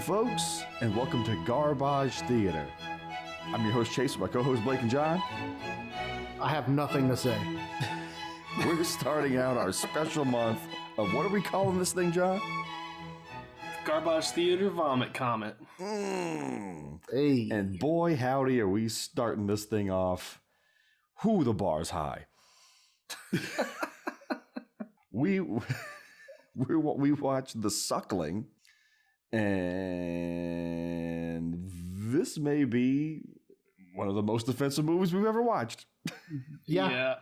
folks, and welcome to Garbage Theatre. I'm your host, Chase, with my co-hosts, Blake and John. I have nothing to say. We're starting out our special month of, what are we calling this thing, John? Garbage Theatre Vomit Comet. Hey. And boy, howdy, are we starting this thing off. Whoo, the bar's high. We watched The Suckling, and this may be one of the most offensive movies we've ever watched. Yeah.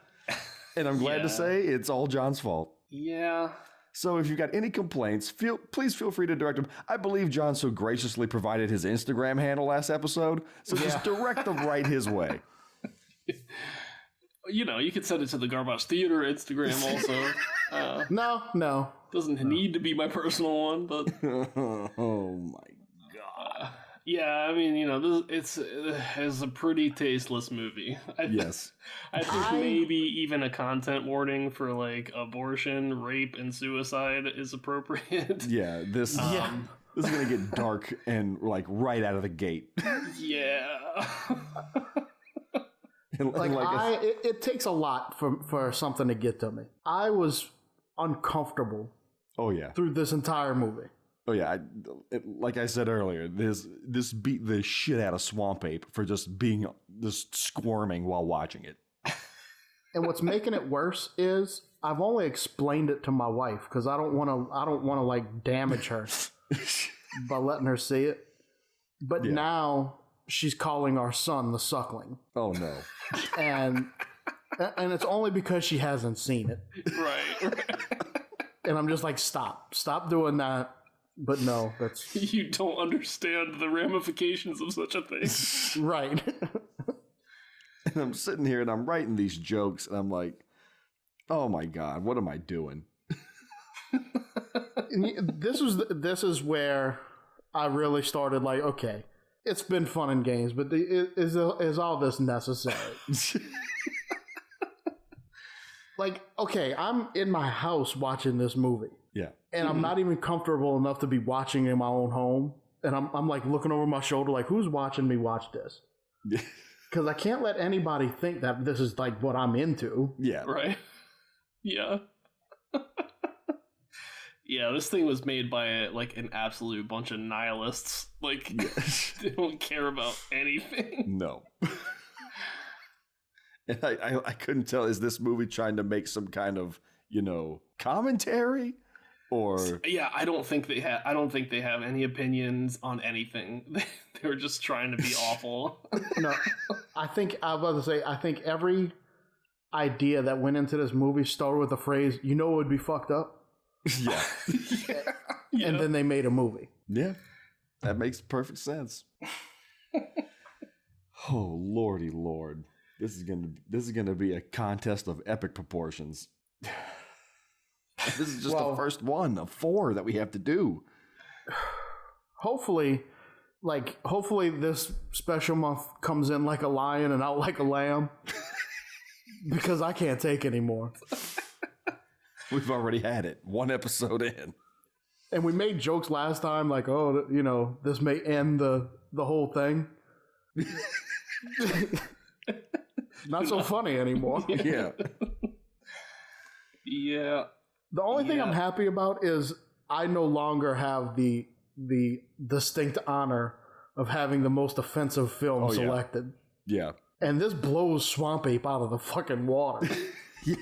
And I'm glad to say it's all John's fault. Yeah. So if you've got any complaints, please feel free to direct them. I believe John so graciously provided his Instagram handle last episode, so just direct them right his way. You know, you could send it to the Garbage Theatre Instagram also. No. Doesn't need to be my personal one, but... Oh my God. Yeah, I mean, you know, it's a pretty tasteless movie. Yes. I think maybe even a content warning for, like, abortion, rape, and suicide is appropriate. Yeah, this is going to get dark and, like, right out of the gate. Yeah. It takes a lot for something to get to me. I was uncomfortable. Oh yeah, through this entire movie. Oh yeah, like I said earlier, this beat the shit out of Swamp Ape for just squirming while watching it. And what's making it worse is I've only explained it to my wife because I don't want to like damage her by letting her see it. But now she's calling our son the Suckling. Oh no. And it's only because she hasn't seen it. Right. And I'm just like, stop doing that. But no, that's... You don't understand the ramifications of such a thing. Right. And I'm sitting here and I'm writing these jokes and I'm like, oh my God, what am I doing? This is where I really started like, okay, it's been fun and games, but is all this necessary? Like, okay, I'm in my house watching this movie. Yeah. And I'm not even comfortable enough to be watching in my own home. And I'm like looking over my shoulder like, who's watching me watch this? Because I can't let anybody think that this is like what I'm into. Yeah. Right. Yeah. Yeah, this thing was made by like an absolute bunch of nihilists. Like, they don't care about anything. No. And I couldn't tell, is this movie trying to make some kind of, commentary? Or yeah, I don't think they have any opinions on anything. They were just trying to be awful. No, I was about to say, I think every idea that went into this movie started with the phrase, it would be fucked up. Yeah. And then they made a movie. Yeah. That makes perfect sense. Oh, lordy lord. This is gonna be a contest of epic proportions. This is just the first one of 4 that we have to do. Hopefully this special month comes in like a lion and out like a lamb. Because I can't take anymore. We've already had it. 1 episode in. And we made jokes last time like, this may end the whole thing. Not so funny anymore. Yeah. Yeah. The only thing I'm happy about is I no longer have the distinct honor of having the most offensive film selected. Yeah. And this blows Swamp Ape out of the fucking water. Yeah.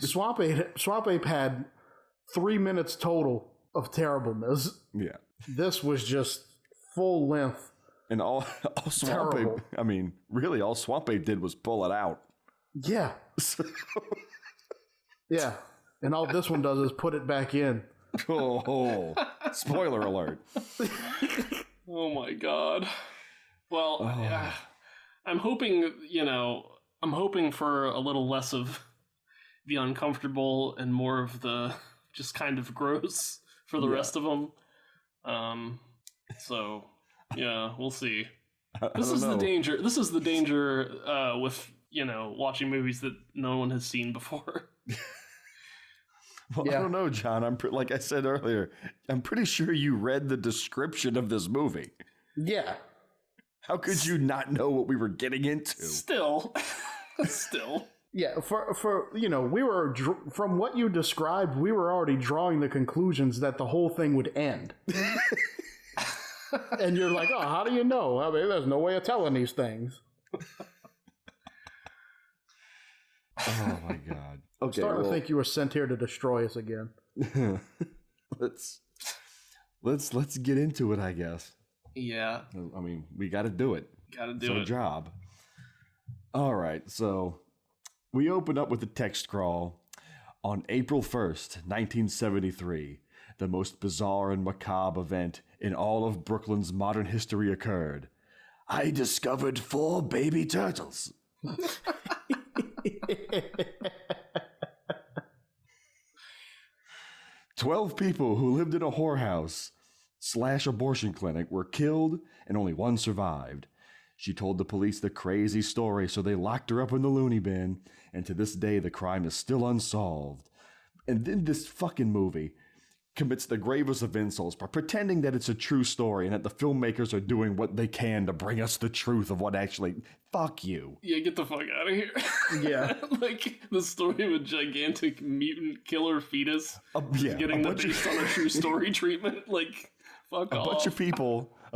Swamp Ape had 3 minutes total of terribleness. Yeah. This was just full length. And all Swamp Ape, I mean, really all Swamp Ape did was pull it out. Yeah. Yeah. And all this one does is put it back in. Oh, spoiler alert. Oh my God. Well, I'm hoping for a little less of the uncomfortable and more of the just kind of gross for the rest of them. So, yeah, we'll see. This is the danger. This is the danger with, watching movies that no one has seen before. Well, yeah. I don't know, John. Like I said earlier, I'm pretty sure you read the description of this movie. Yeah. How could you not know what we were getting into? Still. Yeah, for we were, from what you described, we were already drawing the conclusions that the whole thing would end. And you're like, oh, how do you know? I mean, there's no way of telling these things. Oh, my God. Okay, I'm starting to think you were sent here to destroy us again. Let's get into it, I guess. Yeah. I mean, we got to do it. It's our job. All right, so we open up with a text crawl. On April 1st, 1973, the most bizarre and macabre event in all of Brooklyn's modern history occurred. I discovered 4 baby turtles. 12 people who lived in a whorehouse / abortion clinic were killed and only 1 survived. She told the police the crazy story, so they locked her up in the loony bin, and to this day the crime is still unsolved. And then this fucking movie commits the gravest of insults by pretending that it's a true story and that the filmmakers are doing what they can to bring us the truth of what actually... Fuck you. Yeah, get the fuck out of here. Yeah. Like the story of a gigantic mutant killer fetus getting the based on a true story treatment. Like, fuck off. A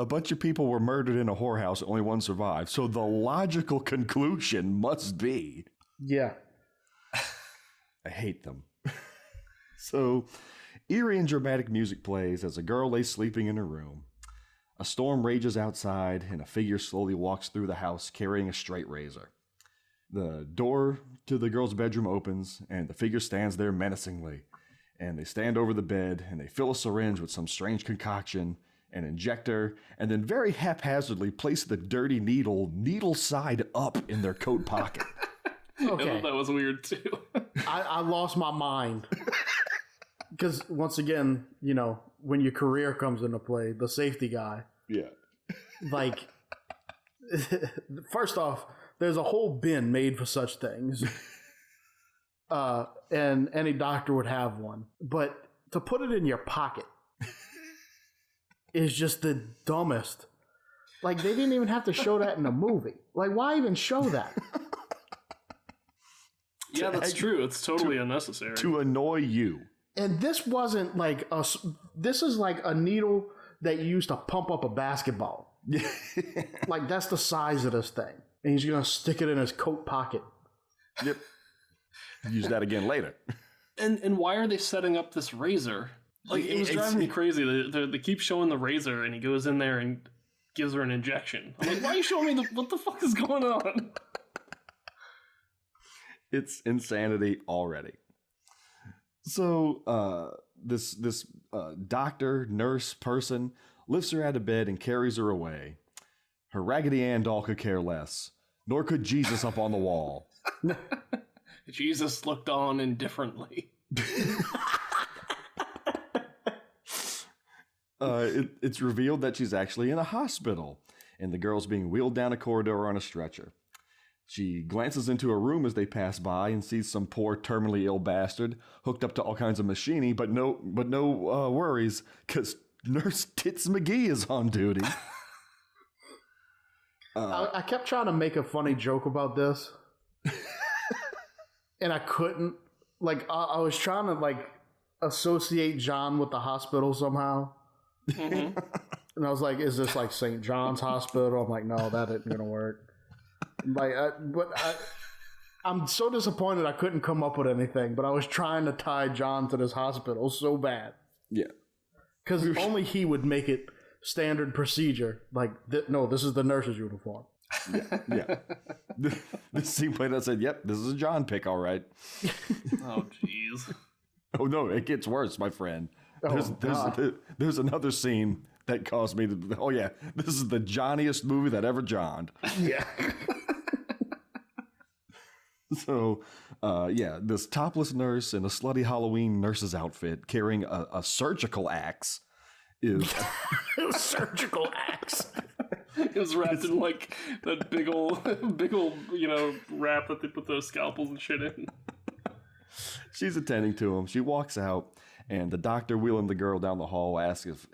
bunch of people were murdered in a whorehouse and only 1 survived. So the logical conclusion must be... Yeah. I hate them. So... Eerie and dramatic music plays as a girl lays sleeping in her room. A storm rages outside, and a figure slowly walks through the house carrying a straight razor. The door to the girl's bedroom opens, and the figure stands there menacingly. And they stand over the bed, and they fill a syringe with some strange concoction, an injector, and then very haphazardly place the dirty needle side up in their coat pocket. Okay. I thought that was weird, too. I lost my mind. Because, once again, when your career comes into play, the safety guy. Yeah. Like, first off, there's a whole bin made for such things. And any doctor would have one. But to put it in your pocket is just the dumbest. Like, they didn't even have to show that in a movie. Like, why even show that? Yeah, that's true. It's totally unnecessary. To annoy you. And this wasn't like this is like a needle that you used to pump up a basketball. Like, that's the size of this thing. And he's going to stick it in his coat pocket. Yep. Use that again later. And why are they setting up this razor? Like, it was driving me crazy. They keep showing the razor, and he goes in there and gives her an injection. I'm like, why are you showing me what the fuck is going on? It's insanity already. So, this doctor, nurse person lifts her out of bed and carries her away. Her Raggedy Ann doll could care less, nor could Jesus up on the wall. Jesus looked on indifferently. It's revealed that she's actually in a hospital, and the girl's being wheeled down a corridor on a stretcher. She glances into a room as they pass by and sees some poor terminally ill bastard hooked up to all kinds of machinery, but no worries, because Nurse Tits McGee is on duty. I kept trying to make a funny joke about this, and I couldn't. Like, I was trying to, like, associate John with the hospital somehow. Mm-hmm. And I was like, is this like St. John's Hospital? I'm like, no, that isn't going to work. Like, I'm so disappointed I couldn't come up with anything, but I was trying to tie John to this hospital so bad. Yeah. Because only he would make it standard procedure. Like, no, this is the nurse's uniform. Yeah. This scene played out said, yep, this is a John pick, all right. Oh, jeez. Oh, no, it gets worse, my friend. There's another scene that caused me to, oh, yeah, this is the Johnniest movie that ever Johned. Yeah. So, this topless nurse in a slutty Halloween nurse's outfit carrying a surgical axe is... A surgical axe? It was wrapped in, like, that big old, wrap that they put those scalpels and shit in. She's attending to him. She walks out, and the doctor, wheeling the girl down the hall, asks if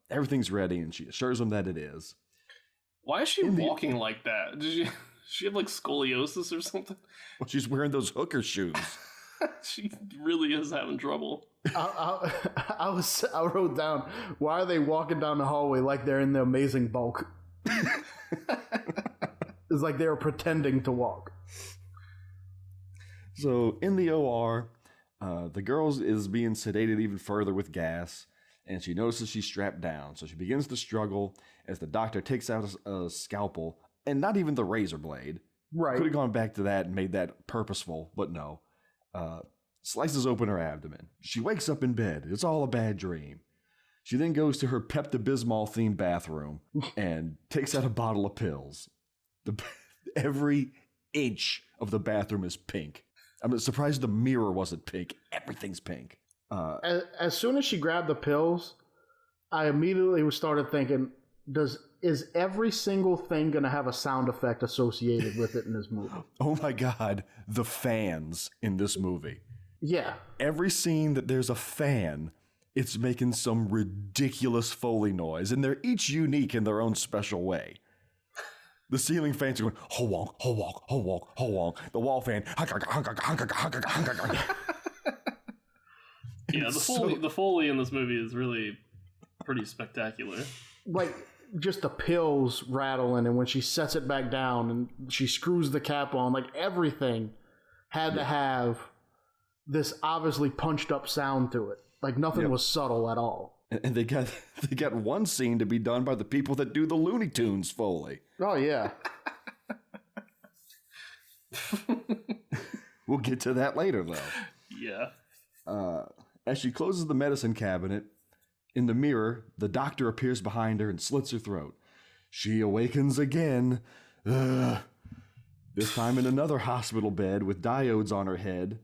everything's ready, and she assures him that it is. Why is she walking like that? Did she have like scoliosis or something? Well, she's wearing those hooker shoes. She really is having trouble. I wrote down, why are they walking down the hallway like they're in the Amazing Bulk? It's like they were pretending to walk. So in the OR, the girl is being sedated even further with gas, and she notices she's strapped down. So she begins to struggle as the doctor takes out a scalpel, and not even the razor blade. Right. Could have gone back to that and made that purposeful, but no. Slices open her abdomen. She wakes up in bed. It's all a bad dream. She then goes to her Pepto-Bismol themed bathroom and takes out a bottle of pills. Every inch of the bathroom is pink. I'm surprised the mirror wasn't pink. Everything's pink. As soon as she grabbed the pills, I immediately started thinking, is every single thing going to have a sound effect associated with it in this movie? Oh my God, the fans in this movie. Yeah. Every scene that there's a fan, it's making some ridiculous Foley noise, and they're each unique in their own special way. The ceiling fans are going, ho wonk, ho wonk, ho wonk, ho wonk. The wall fan, yeah, the Foley in this movie is really pretty spectacular. Like, just the pills rattling, and when she sets it back down and she screws the cap on, like everything had to have this obviously punched up sound to it. Like nothing was subtle at all. And they got one scene to be done by the people that do the Looney Tunes Foley. Oh yeah. We'll get to that later though. Yeah. As she closes the medicine cabinet, in the mirror, the doctor appears behind her and slits her throat. She awakens again. This time in another hospital bed with diodes on her head,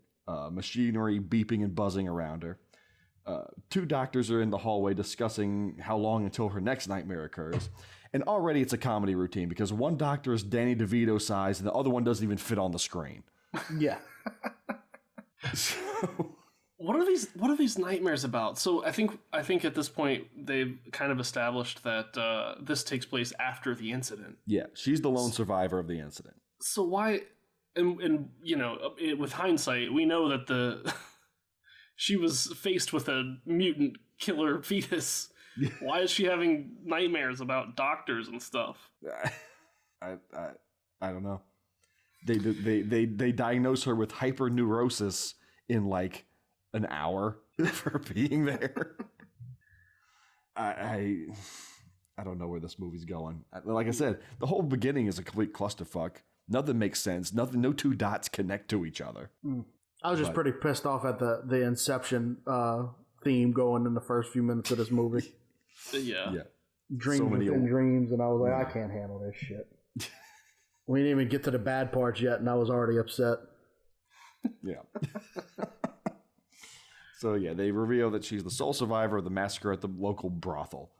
machinery beeping and buzzing around her. Two doctors are in the hallway discussing how long until her next nightmare occurs. And already it's a comedy routine because one doctor is Danny DeVito size and the other one doesn't even fit on the screen. Yeah. So... What are these nightmares about? So I think at this point they've kind of established that this takes place after the incident. Yeah, she's the lone survivor of the incident. So why? And you know, with hindsight, we know that she was faced with a mutant killer fetus. Why is she having nightmares about doctors and stuff? I don't know. They diagnose her with hyperneurosis in like an hour for being there. I don't know where this movie's going. Like I said, the whole beginning is a complete clusterfuck. Nothing makes sense. No two dots connect to each other. I was just pretty pissed off at the Inception theme going in the first few minutes of this movie. Yeah. Dreams within dreams, and I was like, I can't handle this shit. We didn't even get to the bad parts yet, and I was already upset. Yeah. So yeah, they reveal that she's the sole survivor of the massacre at the local brothel.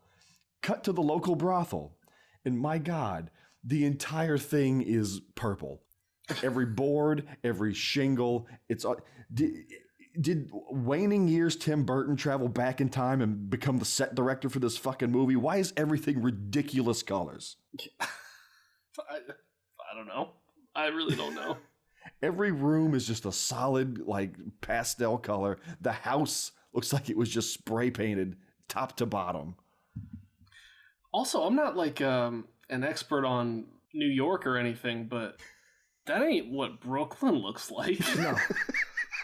Cut to the local brothel, and my God, the entire thing is purple. Every board, every shingle, it's... Did waning years Tim Burton travel back in time and become the set director for this fucking movie? Why is everything ridiculous colors? I don't know. I really don't know. Every room is just a solid, like, pastel color. The house looks like it was just spray painted top to bottom. Also, I'm not like an expert on New York or anything, but that ain't what Brooklyn looks like. No.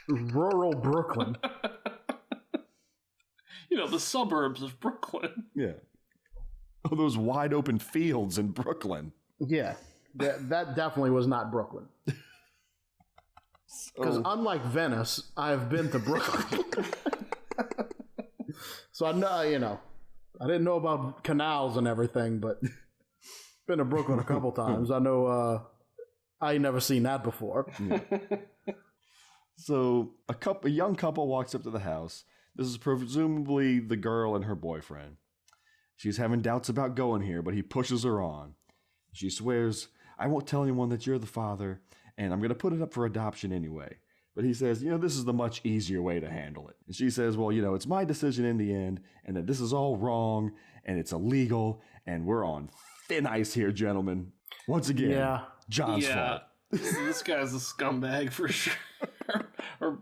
Rural Brooklyn. You know, the suburbs of Brooklyn. Yeah. Oh, those wide open fields in Brooklyn. Yeah. That definitely was not Brooklyn. Because unlike Venice, I've been to Brooklyn. So I know, you know, I didn't know about canals and everything, but been to Brooklyn a couple times. I know I ain't never seen that before. Yeah. So a young couple walks up to the house. This is presumably the girl and her boyfriend. She's having doubts about going here, but he pushes her on. She swears, I won't tell anyone that you're the father, and I'm going to put it up for adoption anyway. But he says, this is the much easier way to handle it. And she says, well, it's my decision in the end, and that this is all wrong, and it's illegal, and we're on thin ice here, gentlemen. Once again, John's fault. This guy's a scumbag for sure. Or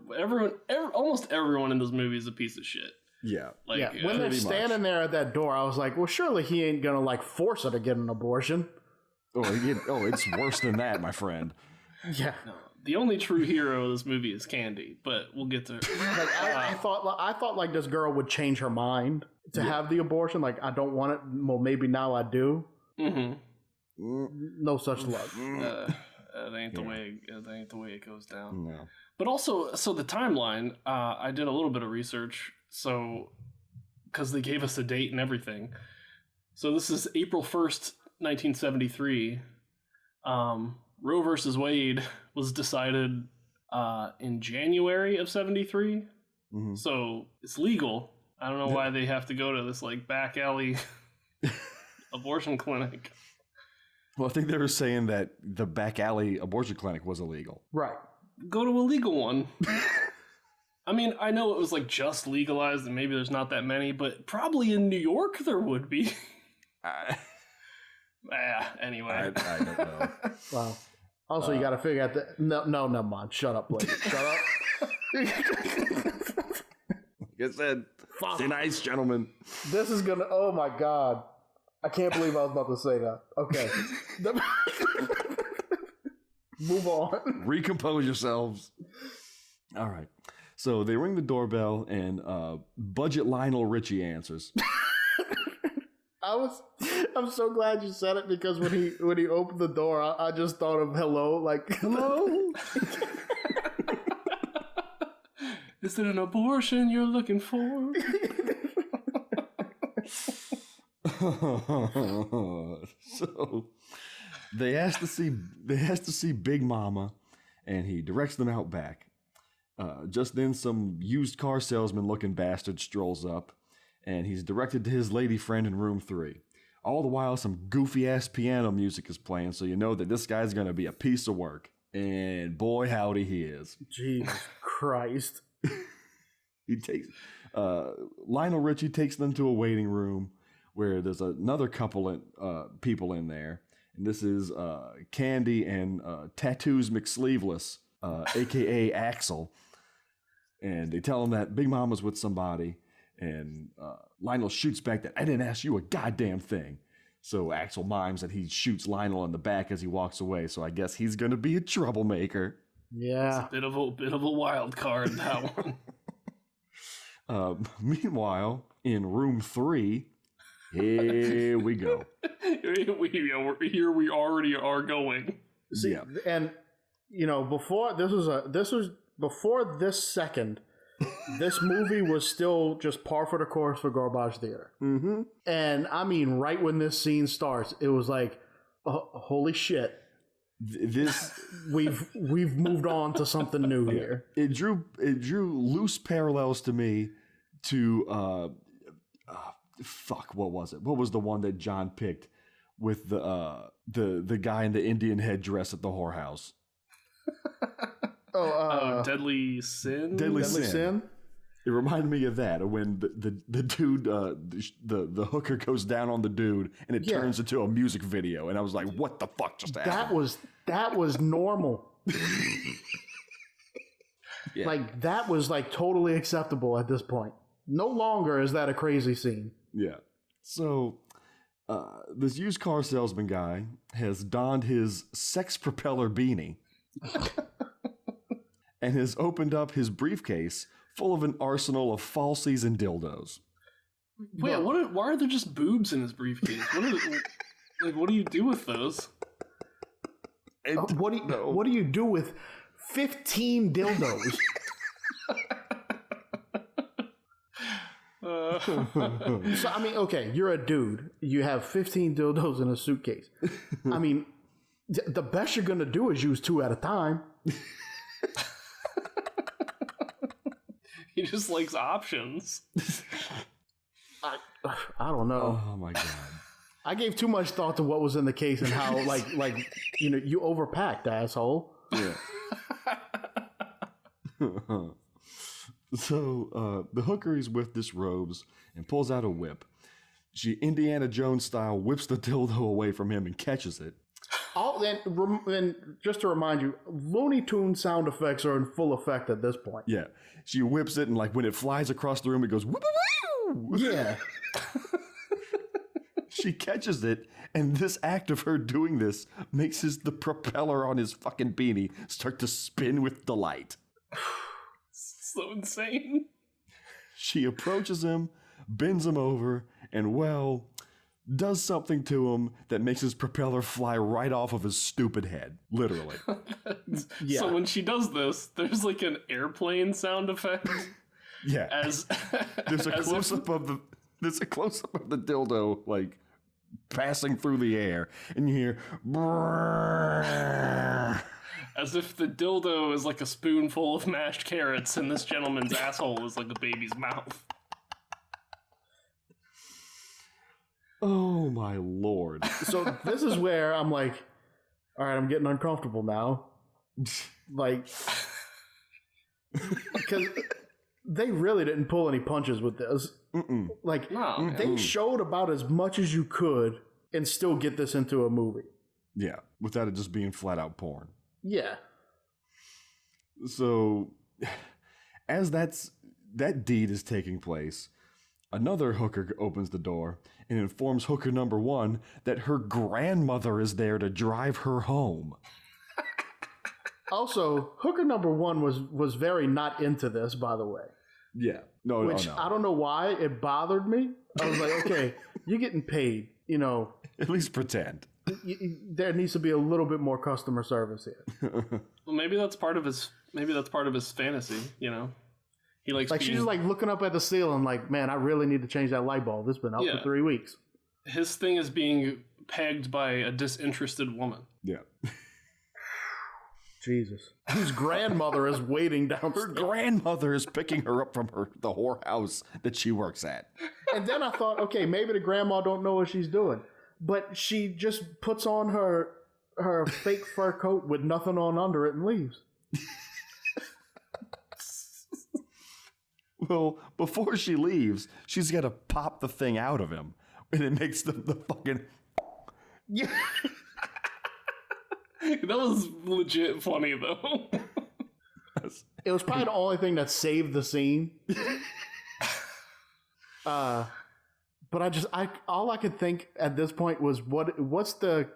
almost everyone in this movie is a piece of shit. Yeah. When they're standing there at that door, I was like, well, surely he ain't going to force her to get an abortion. Oh, it's worse than that, my friend. Yeah. No, the only true hero of this movie is Candy, but we'll get to I thought this girl would change her mind to have the abortion. I don't want it. Well, maybe now I do. Mm-hmm. No such luck. That ain't the way it goes down. No. But also, so the timeline, I did a little bit of research, because they gave us a date and everything. So this is April 1st, 1973. Roe versus Wade was decided in January of 73. Mm-hmm. So it's legal. I don't know why they have to go to this back alley abortion clinic. Well, I think they were saying that the back alley abortion clinic was illegal. Right. Go to a legal one. I mean, I know it was just legalized and maybe there's not that many, but probably in New York there would be. Anyway. I don't know. Wow. Also, you got to figure out that. No, never mind. Shut up, Blake. Shut up. Like I said, stay nice, gentlemen. This is going to. Oh, my God. I can't believe I was about to say that. Okay. Move on. Recompose yourselves. All right. So they ring the doorbell and budget Lionel Richie answers. I'm so glad you said it because when he opened the door, I just thought of hello, hello. Is it an abortion you're looking for? So they asked to see Big Mama, and he directs them out back. Just then, some used car salesman looking bastard strolls up, and he's directed to his lady friend in room 3. All the while, some goofy ass piano music is playing, so you know that this guy's gonna be a piece of work. And boy, howdy, he is. Jesus Christ! He takes Lionel Richie takes them to a waiting room where there's another couple people in there, and this is Candy and Tattoos McSleeveless, aka Axel, and they tell him that Big Mama's with somebody, and Lionel shoots back that I didn't ask you a goddamn thing. So Axel mimes that he shoots Lionel in the back as he walks away. So I guess he's gonna be a troublemaker. Yeah, it's a bit of a wild card, that one. Meanwhile, in room 3. Here we go. Here we already are going. See, yeah. And before before this second, this movie was still just par for the course for Garbage Theatre. Mm-hmm. And I mean, right when this scene starts, it was like, holy shit! We've moved on to something new here. It drew loose parallels to me to. What was it? What was the one that John picked with the guy in the Indian headdress at the whorehouse? Deadly Sin. Deadly Sin. It reminded me of that, when the dude, the hooker goes down on the dude, and it turns into a music video, and I was like, "What the fuck just happened?" That was normal. Yeah. That was totally acceptable at this point. No longer is that a crazy scene. Yeah. So, this used car salesman guy has donned his sex propeller beanie and has opened up his briefcase full of an arsenal of falsies and dildos. Wait, why are there just boobs in his briefcase? What do you do with those? What do you do with 15 dildos? So, I mean, okay, you're a dude. You have 15 dildos in a suitcase. I mean, the best you're going to do is use 2 at a time. He just likes options. I don't know. Oh, my God. I gave too much thought to what was in the case and how, you overpacked, asshole. Yeah. So the hooker is with disrobes and pulls out a whip. She Indiana Jones style whips the dildo away from him and catches it. And just to remind you, Looney Tunes sound effects are in full effect at this point. Yeah. She whips it, and like when it flies across the room, it goes whoop. Yeah. She catches it, and this act of her doing this makes the propeller on his fucking beanie start to spin with delight. So insane. She approaches him, bends him over, and well, does something to him that makes his propeller fly right off of his stupid head. Literally. Yeah. So when she does this, there's like an airplane sound effect. Yeah. There's a close-up of the dildo, like, passing through the air, and you hear brrrr. As if the dildo is like a spoonful of mashed carrots and this gentleman's asshole is like a baby's mouth. Oh my lord. So this is where I'm like, all right, I'm getting uncomfortable now. Like, because they really didn't pull any punches with this. Mm-mm. Like, No. they showed about as much as you could and still get this into a movie. Yeah, without it just being flat out porn. Yeah. So, as that deed is taking place, another hooker opens the door and informs hooker number one that her grandmother is there to drive her home. Also, hooker number one was very not into this, by the way. Yeah. No. I don't know why it bothered me. I was like, okay, you're getting paid, you know. At least pretend. There needs to be a little bit more customer service here. Well, maybe that's part of his fantasy, you know. He likes like she's just like looking up at the ceiling like, man, I really need to change that light bulb. It's been out for 3 weeks. His thing is being pegged by a disinterested woman. Yeah. Jesus. Whose grandmother is waiting Her downstairs. grandmother is picking her up from the whorehouse that she works at. And then I thought, okay, maybe the grandma don't know what she's doing. But she just puts on her fake fur coat with nothing on under it and leaves. Well, before she leaves, she's got to pop the thing out of him. And it makes the fucking... Yeah. That was legit funny, though. It was probably the only thing that saved the scene. But all I could think at this point was what's the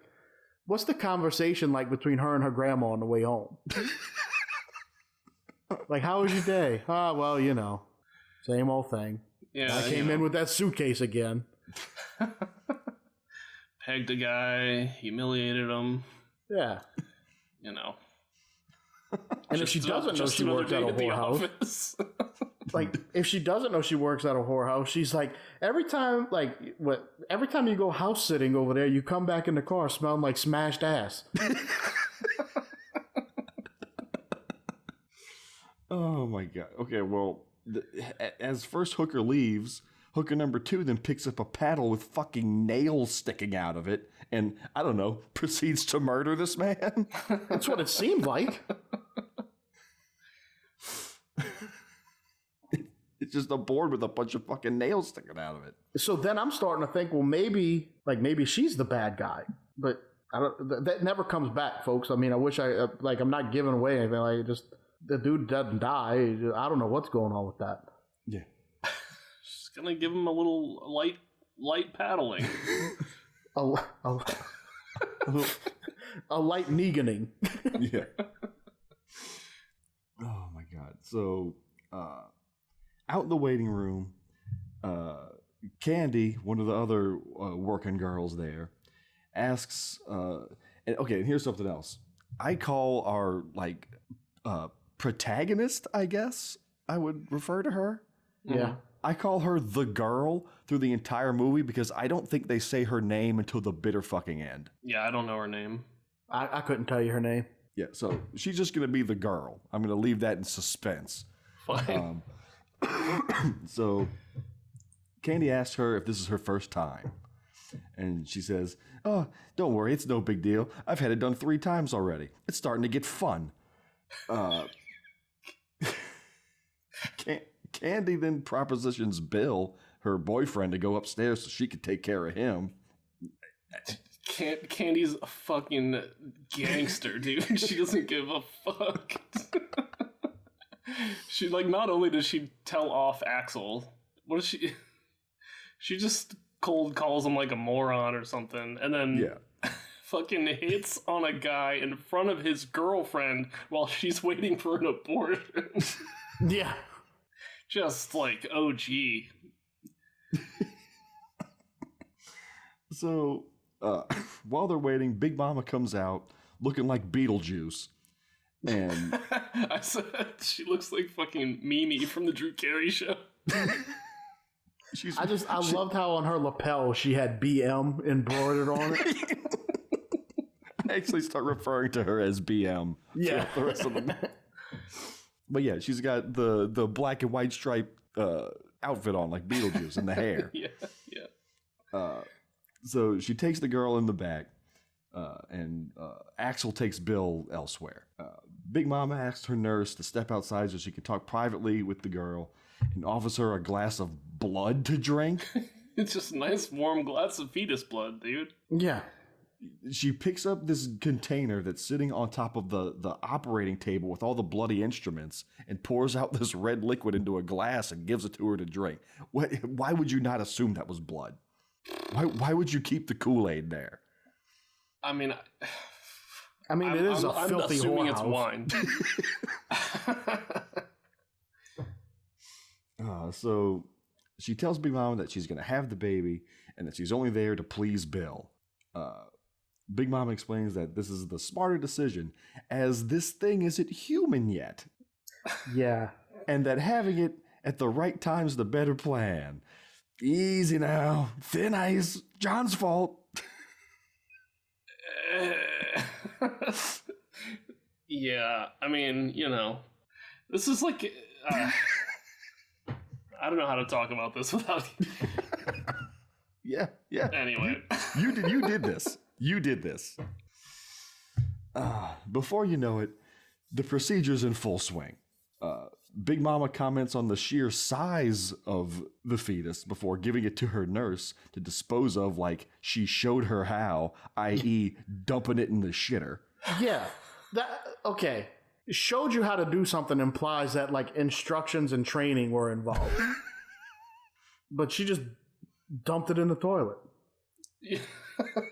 conversation like between her and her grandma on the way home? Like, how was your day? Well, you know, same old thing. Yeah, I came in with that suitcase again. Pegged a guy, humiliated him. Yeah. You know. And if she doesn't know she works at a whorehouse, like if she doesn't know she works at a whorehouse, she's like, every time you go house sitting over there, you come back in the car smelling like smashed ass. Oh my god. Okay, well, as first hooker leaves, hooker number two then picks up a paddle with fucking nails sticking out of it and, I don't know, proceeds to murder this man. That's what it seemed like. It's just a board with a bunch of fucking nails sticking out of it. So then I'm starting to think, well, maybe she's the bad guy, but I don't. That never comes back, folks. I mean, I wish I'm not giving away anything. Like, just the dude doesn't die. I don't know what's going on with that. Yeah, just gonna give him a little light paddling. a light neganing. Yeah. Oh my god. So, out in the waiting room, Candy, one of the other working girls there, asks, and here's something else. I call our, protagonist, I guess I would refer to her. Yeah. I call her the girl through the entire movie because I don't think they say her name until the bitter fucking end. Yeah, I don't know her name. I couldn't tell you her name. Yeah, so she's just going to be the girl. I'm going to leave that in suspense. Fine. So Candy asks her if this is her first time. And she says, "Oh, don't worry, it's no big deal. I've had it done 3 times already. It's starting to get fun." Candy then propositions Bill, her boyfriend, to go upstairs so she could take care of him. Candy's a fucking gangster, dude. She doesn't give a fuck. She, like, not only does she tell off Axel, what is she? She just cold calls him like a moron or something, and then fucking hits on a guy in front of his girlfriend while she's waiting for an abortion. Yeah. Just like, oh gee. So, while they're waiting, Big Mama comes out looking like Beetlejuice. And I said she looks like fucking Mimi from the Drew Carey Show. I loved how on her lapel she had BM embroidered on it. I actually start referring to her as BM. Yeah. The rest of them. But yeah, she's got the black and white striped outfit on like Beetlejuice and the hair. Yeah. So she takes the girl in the back, and Axel takes Bill elsewhere. Big Mama asks her nurse to step outside so she can talk privately with the girl and offers her a glass of blood to drink. It's just a nice warm glass of fetus blood, dude. Yeah. She picks up this container that's sitting on top of the operating table with all the bloody instruments and pours out this red liquid into a glass and gives it to her to drink. Why would you not assume that was blood? Why would you keep the Kool-Aid there? I mean, it is a filthy I'm assuming it's whorehouse. wine. So she tells Big Mama that she's going to have the baby and that she's only there to please Bill. Big Mama explains that this is the smarter decision as this thing isn't human yet. Yeah. And that having it at the right time's the better plan. Easy now. Thin ice. John's fault. Yeah, I mean, this is like, I don't know how to talk about this without. Yeah. Anyway, you did this. You did this. Before you know it, the procedure's in full swing. Big Mama comments on the sheer size of the fetus before giving it to her nurse to dispose of like she showed her how, i.e. dumping it in the shitter. Yeah. Okay. Showed you how to do something implies that like instructions and training were involved. But she just dumped it in the toilet. Yeah.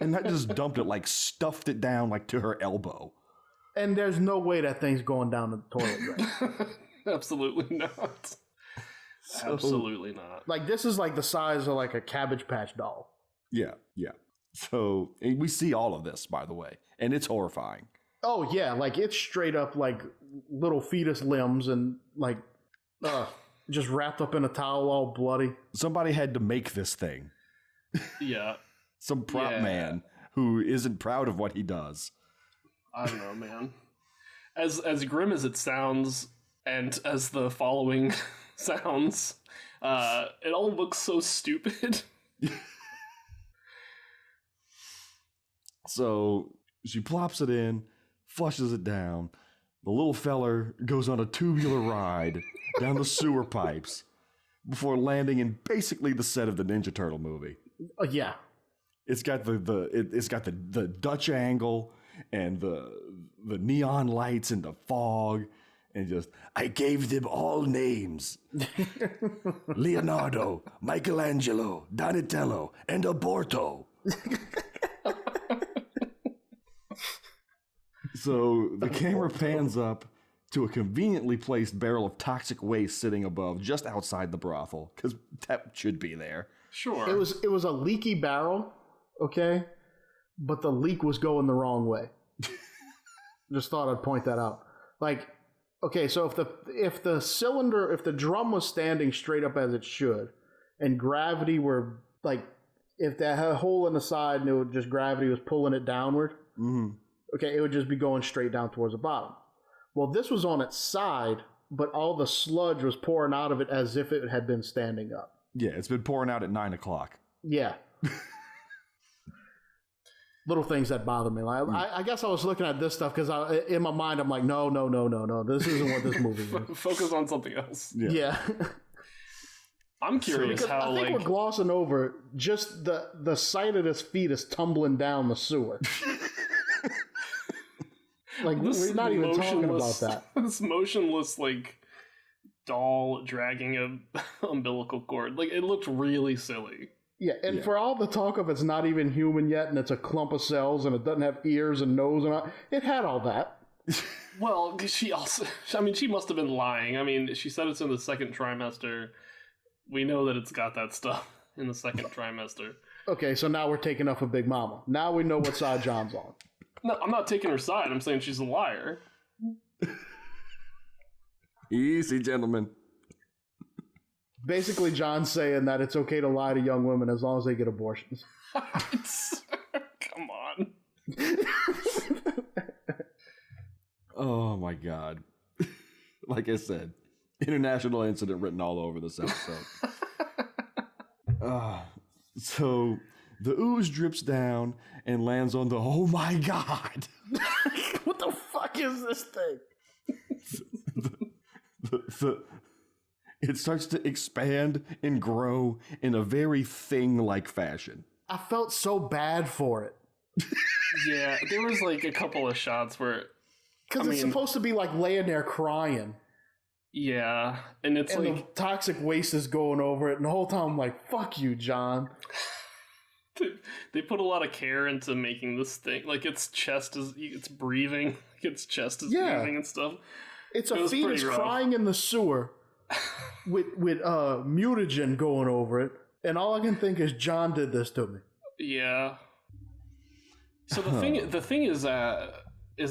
And not just dumped it, like stuffed it down like to her elbow. And there's no way that thing's going down the toilet right. Absolutely not. Absolutely not. Like this is like the size of like a Cabbage Patch doll. Yeah. So and we see all of this, by the way, and it's horrifying. Oh yeah, like it's straight up like little fetus limbs and like just wrapped up in a towel all bloody. Somebody had to make this thing. Yeah. Some prop man who isn't proud of what he does. I don't know, man. As grim as it sounds, and as the following sounds, it all looks so stupid. So she plops it in, flushes it down. The little feller goes on a tubular ride down the sewer pipes before landing in basically the set of the Ninja Turtle movie. Yeah. It's got the Dutch angle and the neon lights and the fog and just I gave them all names. Leonardo, Michelangelo, Donatello, and Aborto. So the camera pans up to a conveniently placed barrel of toxic waste sitting above just outside the brothel because that should be there. Sure. It was a leaky barrel, okay? But the leak was going the wrong way. Just thought I'd point that out. Like, okay, so if the drum was standing straight up as it should, and gravity were like, if that had a hole in the side and it would just gravity was pulling it downward, okay, it would just be going straight down towards the bottom. Well, this was on its side, but all the sludge was pouring out of it as if it had been standing up. Yeah, it's been pouring out at 9 o'clock. Yeah. little things that bother me. Like, I guess I was looking at this stuff because in my mind I'm like, no. This isn't what this movie is. Focus on something else. Yeah. I'm curious how, I think we're glossing over just the sight of this fetus tumbling down the sewer. Like, we're not even talking about that. This motionless, like, doll dragging a umbilical cord. Like, it looked really silly. Yeah, and for all the talk of it's not even human yet, and it's a clump of cells, and it doesn't have ears and nose, and all, it had all that. Well, she must have been lying. I mean, she said it's in the second trimester. We know that it's got that stuff in the second trimester. Okay, so now we're taking up for Big Mama. Now we know what side John's on. No, I'm not taking her side. I'm saying she's a liar. Easy, gentlemen. Basically, John's saying that it's okay to lie to young women as long as they get abortions. Come on. Oh, my God. Like I said, international incident written all over this episode. So the ooze drips down and lands on the, oh my God. What the fuck is this thing? It starts to expand and grow in a very thing-like fashion. I felt so bad for it. Yeah, there was like a couple of shots where... Because it's supposed to be like laying there crying. Yeah, and it's like... the toxic waste is going over it, and the whole time I'm like, fuck you, John. They put a lot of care into making this thing. Like, its chest is... It's breathing. Its chest is breathing and stuff. It's a fetus crying in the sewer with mutagen going over it, and all I can think is John did this to me. Yeah. So the thing is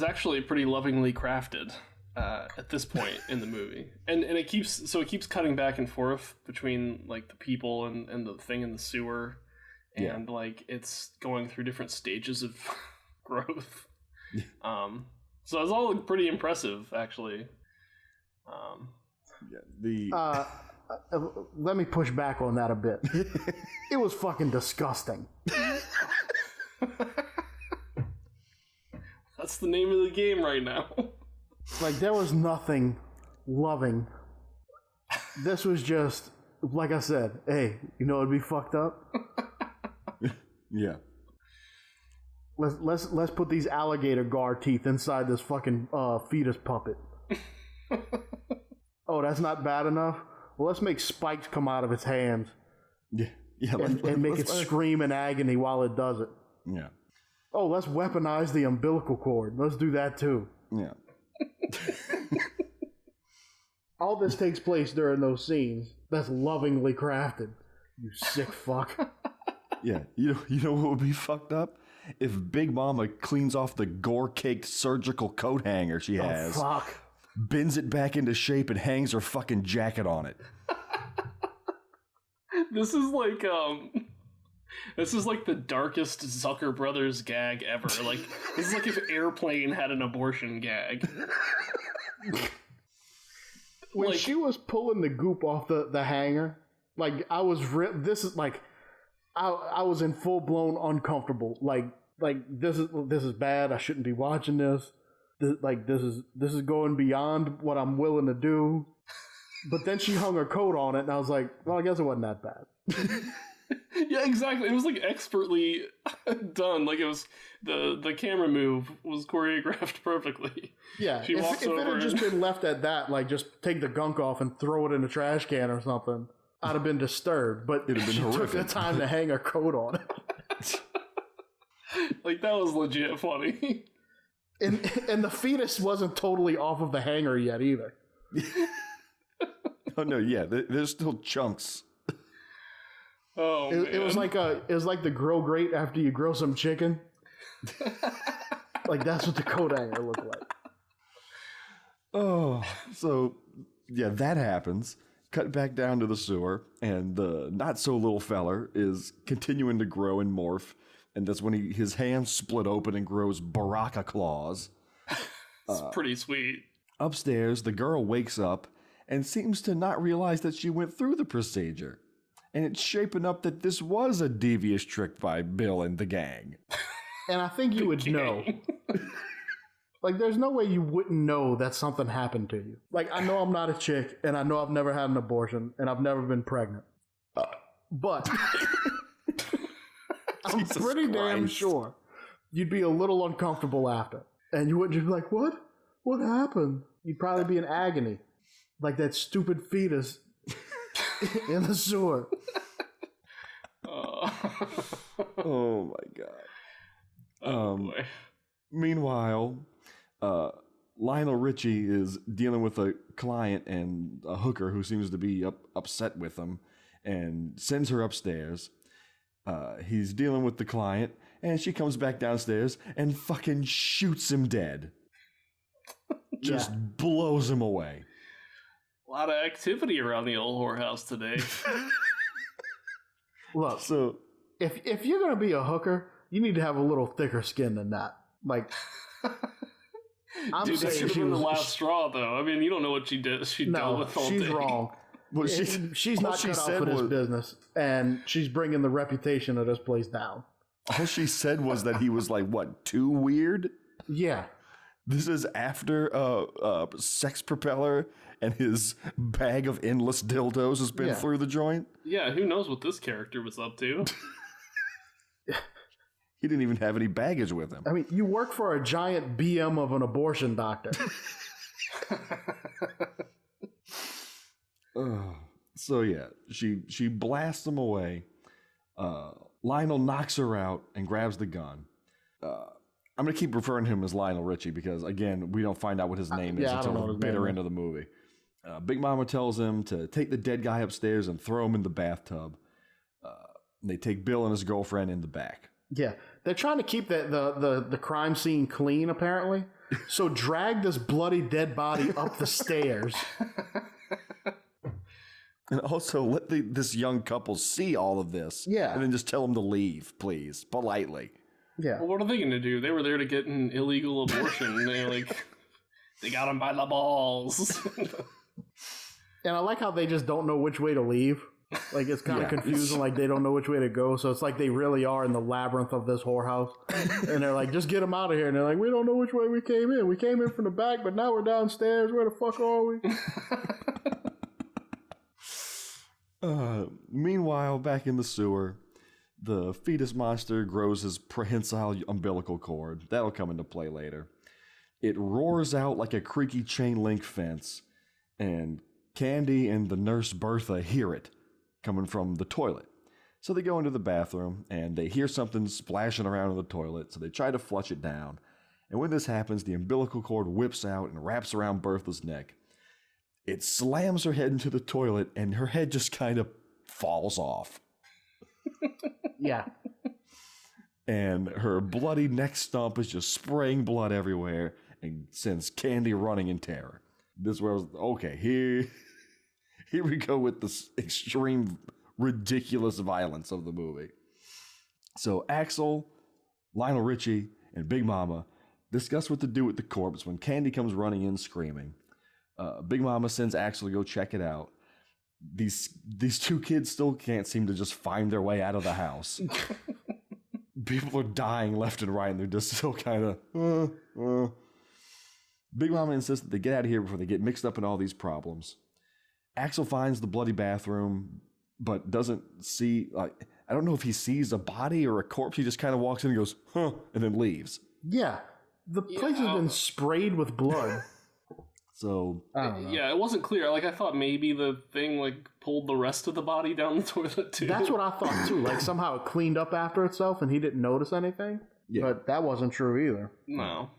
actually pretty lovingly crafted at this point in the movie, and it keeps cutting back and forth between like the people and the thing in the sewer, and like it's going through different stages of growth. So it's all pretty impressive, actually. Let me push back on that a bit. It was fucking disgusting. That's the name of the game right now. Like, there was nothing loving. This was just, like I said, hey, you know it'd be fucked up? Yeah. Let's put these alligator guard teeth inside this fucking fetus puppet. Oh, that's not bad enough? Well, let's make spikes come out of its hands. Yeah. And make it scream in agony while it does it. Yeah. Oh, let's weaponize the umbilical cord. Let's do that too. Yeah. All this takes place during those scenes. That's lovingly crafted. You sick fuck. Yeah. You know what would be fucked up? If Big Mama cleans off the gore-caked surgical coat hanger she has, fuck. bends it back into shape, and hangs her fucking jacket on it. This is like the darkest Zucker Brothers gag ever. Like, this is like if Airplane had an abortion gag. When she was pulling the goop off the hanger, like I was I was in full blown uncomfortable. Like this is bad. I shouldn't be watching this. This is going beyond what I'm willing to do. But then she hung her coat on it, and I was like, well, I guess it wasn't that bad. Yeah, exactly. It was like expertly done. Like it was the camera move was choreographed perfectly. Yeah, she walks if over it had just been left at that, like just take the gunk off and throw it in a trash can or something, I'd have been disturbed. But it'd have been she horrific. took the time to hang her coat on it. Like that was legit funny. And the fetus wasn't totally off of the hanger yet either. Oh no, yeah, there's still chunks. Oh, it was like the grill grate after you grill some chicken. Like that's what the coat hanger looked like. Oh, so yeah, that happens. Cut back down to the sewer, and the not so little feller is continuing to grow and morph, and that's when his hands split open and grows Baraka claws. It's pretty sweet. Upstairs, the girl wakes up and seems to not realize that she went through the procedure. And it's shaping up that this was a devious trick by Bill and the gang. And I think you would know. Like, there's no way you wouldn't know that something happened to you. Like, I know I'm not a chick, and I know I've never had an abortion, and I've never been pregnant. But I'm pretty damn sure you'd be a little uncomfortable after. And you wouldn't just be like, what? What happened? You'd probably be in agony. Like that stupid fetus in the sewer. Oh my God. Boy. Meanwhile, Lionel Richie is dealing with a client and a hooker who seems to be upset with him and sends her upstairs. He's dealing with the client and she comes back downstairs and fucking shoots him dead. Just blows him away. A lot of activity around the old whorehouse today. Look, so if you're gonna be a hooker, you need to have a little thicker skin than that. Like, I'm Dude, that saying should have she been the was last straw, though. I mean, you don't know what she did. She dealt with all she's day. wrong. well, She's not she cut out said for this was- business, and she's bringing the reputation of this place down. all she said was that he was like, what, too weird? Yeah. This is after Sex Propeller and his bag of endless dildos has been through the joint. Yeah, who knows what this character was up to? He didn't even have any baggage with him. I mean, you work for a giant BM of an abortion doctor. So yeah, she blasts him away. Lionel knocks her out and grabs the gun. I'm going to keep referring to him as Lionel Richie because, again, we don't find out what his name is until the bitter end of the movie. Big Mama tells him to take the dead guy upstairs and throw him in the bathtub. They take Bill and his girlfriend in the back. Yeah. They're trying to keep the crime scene clean, apparently. So drag this bloody dead body up the stairs. And also let this young couple see all of this. Yeah. And then just tell them to leave, please, politely. Yeah. Well, what are they going to do? They were there to get an illegal abortion. And they got him by the balls. And I like how they just don't know which way to leave. Like, it's kind of confusing. Like, they don't know which way to go. So it's like they really are in the labyrinth of this whorehouse. And they're like, just get them out of here. And they're like, we don't know which way we came in. We came in from the back, but now we're downstairs. Where the fuck are we? Meanwhile, back in the sewer, the fetus monster grows his prehensile umbilical cord. That'll come into play later. It roars out like a creaky chain link fence, and Candy and the nurse Bertha hear it coming from the toilet. So they go into the bathroom, and they hear something splashing around in the toilet, so they try to flush it down. And when this happens, the umbilical cord whips out and wraps around Bertha's neck. It slams her head into the toilet, and her head just kind of falls off. Yeah. And her bloody neck stump is just spraying blood everywhere and sends Candy running in terror. This was, okay, here we go with this extreme, ridiculous violence of the movie. So Axel, Lionel Richie, and Big Mama discuss what to do with the corpse when Candy comes running in screaming. Big Mama sends Axel to go check it out. These two kids still can't seem to just find their way out of the house. People are dying left and right, and they're just still kind of... Big Mama insists that they get out of here before they get mixed up in all these problems. Axel finds the bloody bathroom, but doesn't see... I don't know if he sees a body or a corpse. He just kind of walks in and goes, huh, and then leaves. Yeah. The place has been sprayed with blood. So... Yeah, it wasn't clear. I thought maybe the thing, pulled the rest of the body down the toilet, too. That's what I thought, too. Somehow it cleaned up after itself and he didn't notice anything. Yeah. But that wasn't true either. No.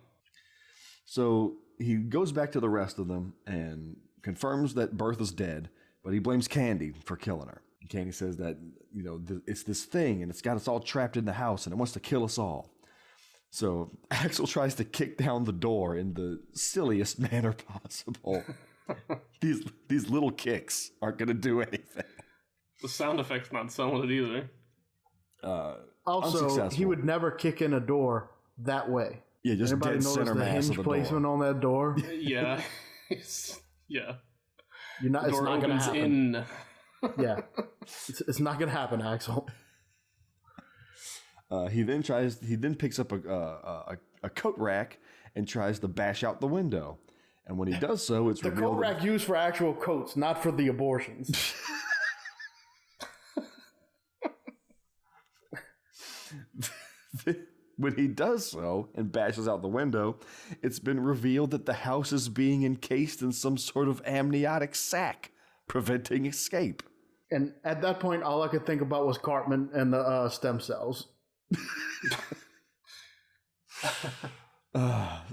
So he goes back to the rest of them and confirms that Bertha's dead, but he blames Candy for killing her. Candy says that, it's this thing and it's got us all trapped in the house and it wants to kill us all. So Axel tries to kick down the door in the silliest manner possible. These little kicks aren't going to do anything. The sound effect's not selling it either. Also, he would never kick in a door that way. Yeah, just everybody dead notice center the mass hinge of the placement door. on that door. Yeah. Yeah. It's not going to happen. In. Yeah. It's not going to happen, Axel. He then picks up a coat rack and tries to bash out the window. And when he does so, it's the revealed coat rack used for actual coats, not for the abortions. When he does so and bashes out the window, it's been revealed that the house is being encased in some sort of amniotic sac, preventing escape. And at that point, all I could think about was Cartman and the stem cells.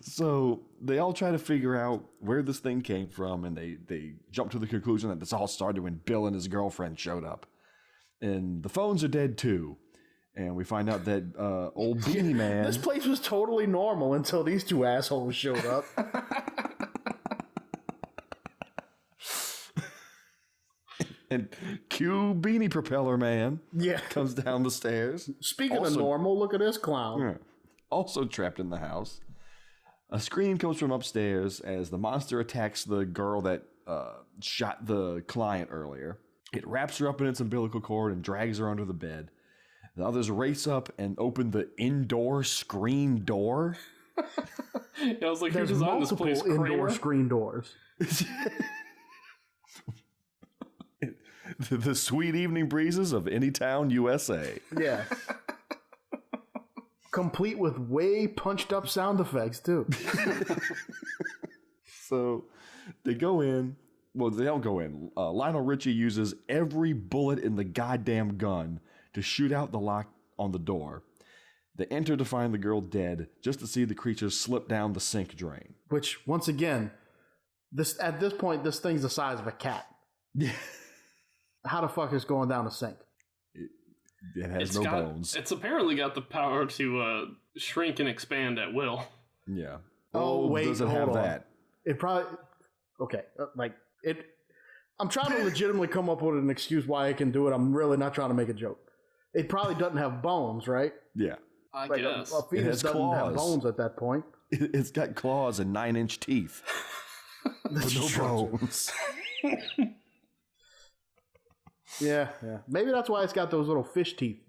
So they all try to figure out where this thing came from, and they jump to the conclusion that this all started when Bill and his girlfriend showed up. And the phones are dead too. And we find out that old Beanie Man... This place was totally normal until these two assholes showed up. And cue Beanie Propeller Man comes down the stairs. Speaking of normal, look at this clown. Yeah, also trapped in the house. A scream comes from upstairs as the monster attacks the girl that shot the client earlier. It wraps her up in its umbilical cord and drags her under the bed. The others race up and open the indoor screen door. I was like, there's who designed this multiple place? indoor Kramer? screen doors. The sweet evening breezes of Anytown, USA. Yeah. Complete with way punched up sound effects, too. So they go in. Well, they don't go in. Lionel Richie uses every bullet in the goddamn gun to shoot out the lock on the door. They enter to find the girl dead, just to see the creature slip down the sink drain. Which, once again, at this point, this thing's the size of a cat. Yeah. How the fuck is going down the sink? It has no bones. It's apparently got the power to shrink and expand at will. Yeah. Oh, wait, does it have hold on. that? It probably... Okay, I'm trying to legitimately come up with an excuse why it can do it. I'm really not trying to make a joke. It probably doesn't have bones, right? Yeah. I like guess. A fetus doesn't have bones at that point. It's got claws and 9-inch teeth. With no bones. Yeah. Maybe that's why it's got those little fish teeth,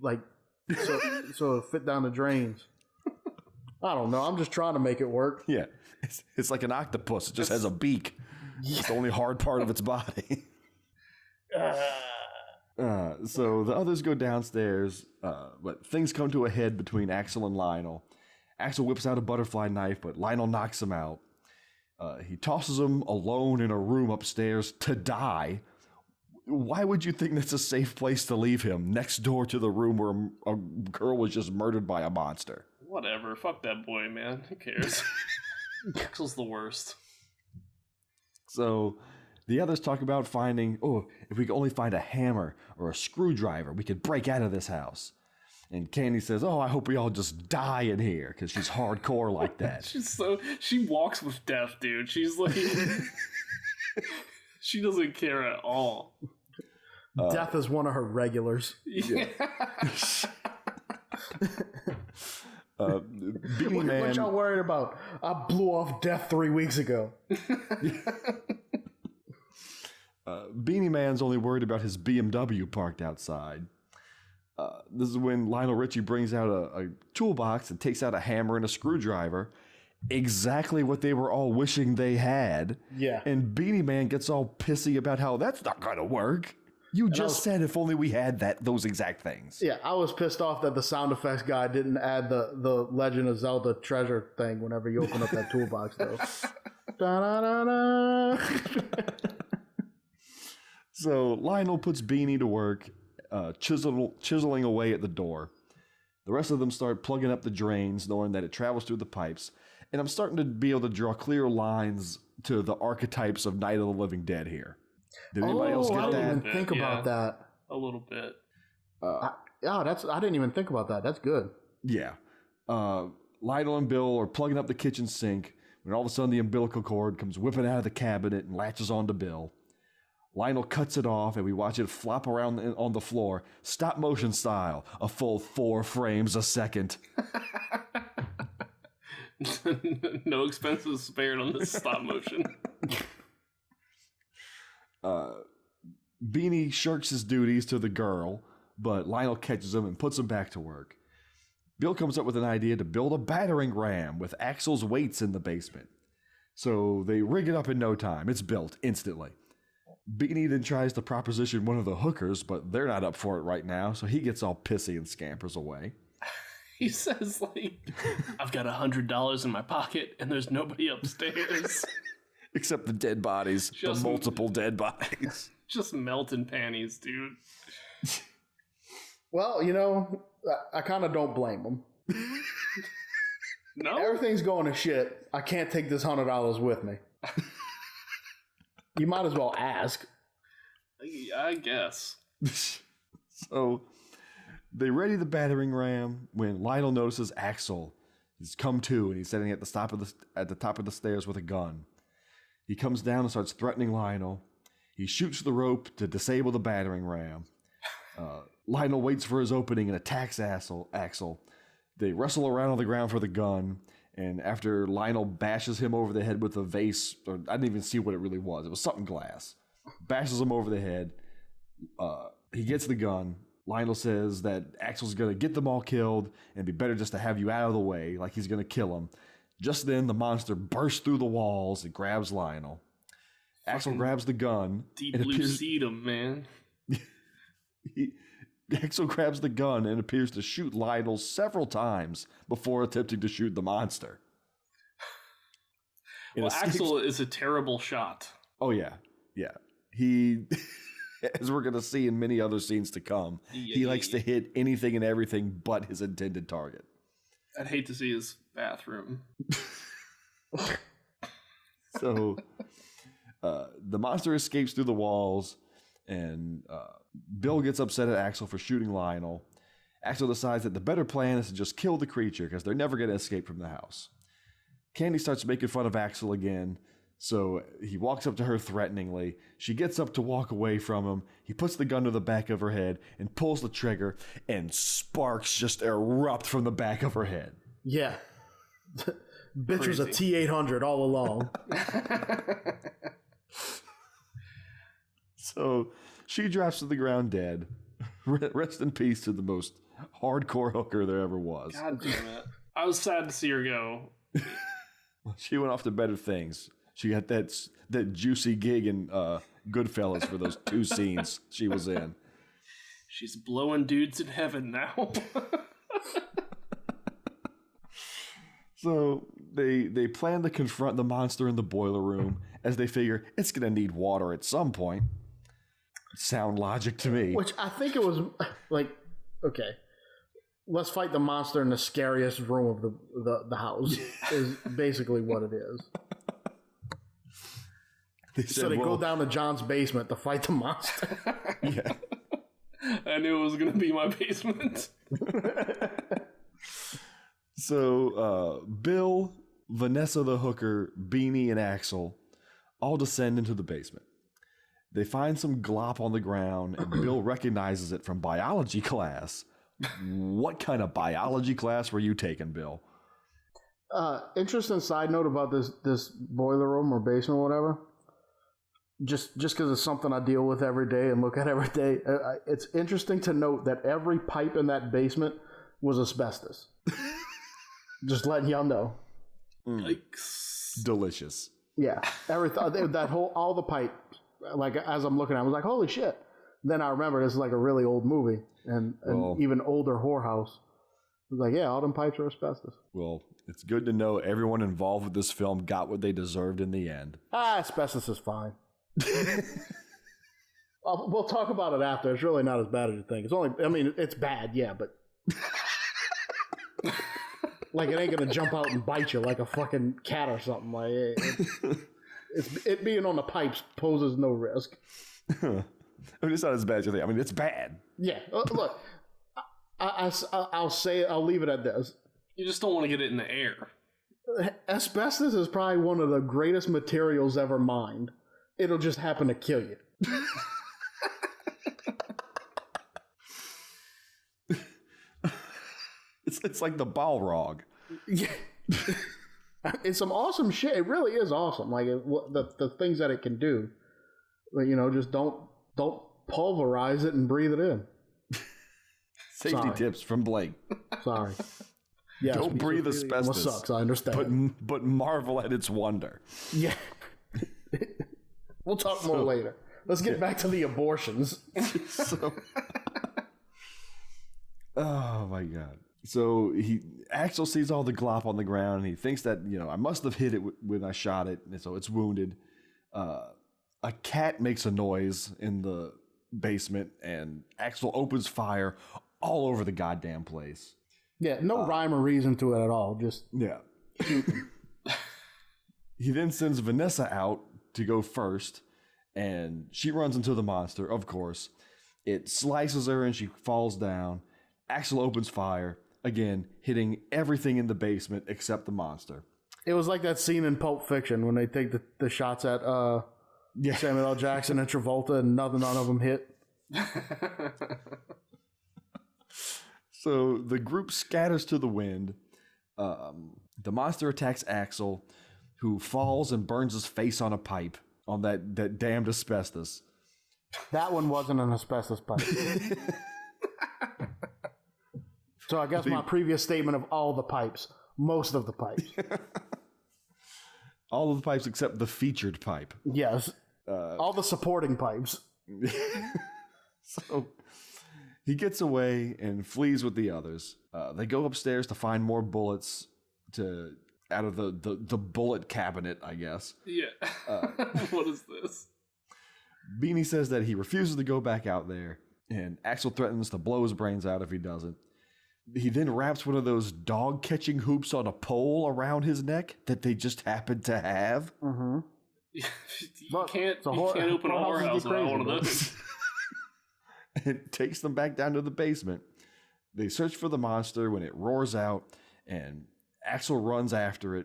so it fit down the drains. I don't know. I'm just trying to make it work. Yeah. It's like an octopus. It just has a beak. It's the only hard part of its body. So the others go downstairs, but things come to a head between Axel and Lionel. Axel whips out a butterfly knife, but Lionel knocks him out. He tosses him alone in a room upstairs to die. Why would you think that's a safe place to leave him, next door to the room where a girl was just murdered by a monster? Whatever. Fuck that boy, man. Who cares? Axel's the worst. So the others talk about finding, if we could only find a hammer or a screwdriver, we could break out of this house. And Candy says, I hope we all just die in here, because she's hardcore like that. She walks with death, dude. She's like, she doesn't care at all. Death is one of her regulars. Yeah. Beanie Man. What y'all worried about? I blew off death 3 weeks ago. Beanie Man's only worried about his BMW parked outside. This is when Lionel Richie brings out a toolbox and takes out a hammer and a screwdriver. Exactly what they were all wishing they had. Yeah. And Beanie Man gets all pissy about how that's not going to work. You just said if only we had those exact things. Yeah, I was pissed off that the sound effects guy didn't add the Legend of Zelda treasure thing whenever you open up that toolbox, though. Da-da-da-da. So Lionel puts Beanie to work, chiseling away at the door. The rest of them start plugging up the drains, knowing that it travels through the pipes. And I'm starting to be able to draw clear lines to the archetypes of Night of the Living Dead here. Did anybody else get I that? didn't even think about that. A little bit. I didn't even think about that. That's good. Yeah. Lionel and Bill are plugging up the kitchen sink when all of a sudden the umbilical cord comes whipping out of the cabinet and latches onto Bill. Lionel cuts it off and we watch it flop around on the floor, stop motion style, a full 4 frames a second. No expenses spared on this stop motion. Beanie shirks his duties to the girl, but Lionel catches him and puts him back to work. Bill comes up with an idea to build a battering ram with Axel's weights in the basement. So they rig it up in no time. It's built instantly. Beanie then tries to proposition one of the hookers, but they're not up for it right now, so he gets all pissy and scampers away. He says, like, I've got $100 in my pocket, and there's nobody upstairs. Except the dead bodies, the multiple dead bodies. Just melting panties, dude. Well, you know, I kind of don't blame him. No? Everything's going to shit. I can't take this $100 with me. You might as well ask. I guess. So they ready the battering ram when Lionel notices Axel. He's come to, and he's sitting at the top of the stairs with a gun. He comes down and starts threatening Lionel. He shoots the rope to disable the battering ram. Lionel waits for his opening and attacks Axel. They wrestle around on the ground for the gun, and after Lionel bashes him over the head with a vase, or I didn't even see what it really was. It was something glass. Bashes him over the head. He gets the gun. Lionel says that Axel's going to get them all killed, and it'd be better just to have you out of the way, like he's going to kill him. Just then, the monster bursts through the walls and grabs Lionel. Axel grabs the gun. Deep blue sedum, man. Axel grabs the gun and appears to shoot Lionel several times before attempting to shoot the monster. Well, Axel is a terrible shot. Oh, yeah. Yeah. He, as we're going to see in many other scenes to come, he likes to hit anything and everything but his intended target. I'd hate to see his bathroom. So, the monster escapes through the walls, and Bill gets upset at Axel for shooting Lionel. Axel decides that the better plan is to just kill the creature because they're never going to escape from the house. Candy starts making fun of Axel again, so he walks up to her threateningly. She gets up to walk away from him. He puts the gun to the back of her head and pulls the trigger, and sparks just erupt from the back of her head. Yeah. Bitch was a T-800 all along. So she drops to the ground dead. Rest in peace to the most hardcore hooker there ever was. God damn it. I was sad to see her go. She went off to better things. She got that juicy gig in Goodfellas for those 2 scenes she was in. She's blowing dudes in heaven now. So they plan to confront the monster in the boiler room as they figure it's going to need water at some point. Sound logic to me. Which I think it was like, okay, let's fight the monster in the scariest room of the house is basically what it is. They go down to John's basement to fight the monster. Yeah. I knew it was going to be my basement. So Bill, Vanessa the hooker, Beanie, and Axel all descend into the basement. They find some glop on the ground, and Bill recognizes it from biology class. What kind of biology class were you taking, Bill? Interesting side note about this boiler room or basement or whatever. Just because it's something I deal with every day and look at every day. It's interesting to note that every pipe in that basement was asbestos. Just letting y'all know. Yikes. Delicious. Yeah, all the pipe. Like as I'm looking at it, I was like, holy shit. Then I remember this is like a really old movie and even older whorehouse. I was like, yeah, all them pipes are asbestos. Well, it's good to know everyone involved with this film got what they deserved in the end. Asbestos is fine. We'll talk about it after. It's really not as bad as you think. It's bad, yeah, but like it ain't gonna jump out and bite you like a fucking cat or something. Like it being on the pipes poses no risk. It's not as bad as you think. I mean, it's bad. Yeah, look, I'll say it. I'll leave it at this. You just don't want to get it in the air. Asbestos is probably one of the greatest materials ever mined. It'll just happen to kill you. It's like the Balrog. Yeah. It's some awesome shit. It really is awesome. Like the things that it can do. But, just don't pulverize it and breathe it in. Safety tips from Blake. Sorry. Yes, don't breathe asbestos. Sucks, I understand. But marvel at its wonder. Yeah. We'll talk more later. Let's get back to the abortions. Oh my God. So Axel sees all the glop on the ground and he thinks that, I must have hit it when I shot it. And so it's wounded. A cat makes a noise in the basement and Axel opens fire all over the goddamn place. Yeah, no rhyme or reason to it at all. Just yeah. He then sends Vanessa out to go first, and she runs into the monster, of course. It slices her and she falls down. Axel opens fire, again, hitting everything in the basement except the monster. It was like that scene in Pulp Fiction when they take the shots at Samuel L. Jackson and Travolta and none of them hit. So the group scatters to the wind. The monster attacks Axel, who falls and burns his face on a pipe, on that damned asbestos. That one wasn't an asbestos pipe. So I guess my previous statement of all the pipes, most of the pipes. All of the pipes except the featured pipe. Yes. All the supporting pipes. So he gets away and flees with the others. They go upstairs to find more bullets out of the bullet cabinet, I guess. Yeah. What is this? Beanie says that he refuses to go back out there, and Axel threatens to blow his brains out if he doesn't. He then wraps one of those dog-catching hoops on a pole around his neck that they just happen to have. Mm-hmm. You can't open a whorehouse without one of those. It takes them back down to the basement. They search for the monster when it roars out, and Axel runs after it.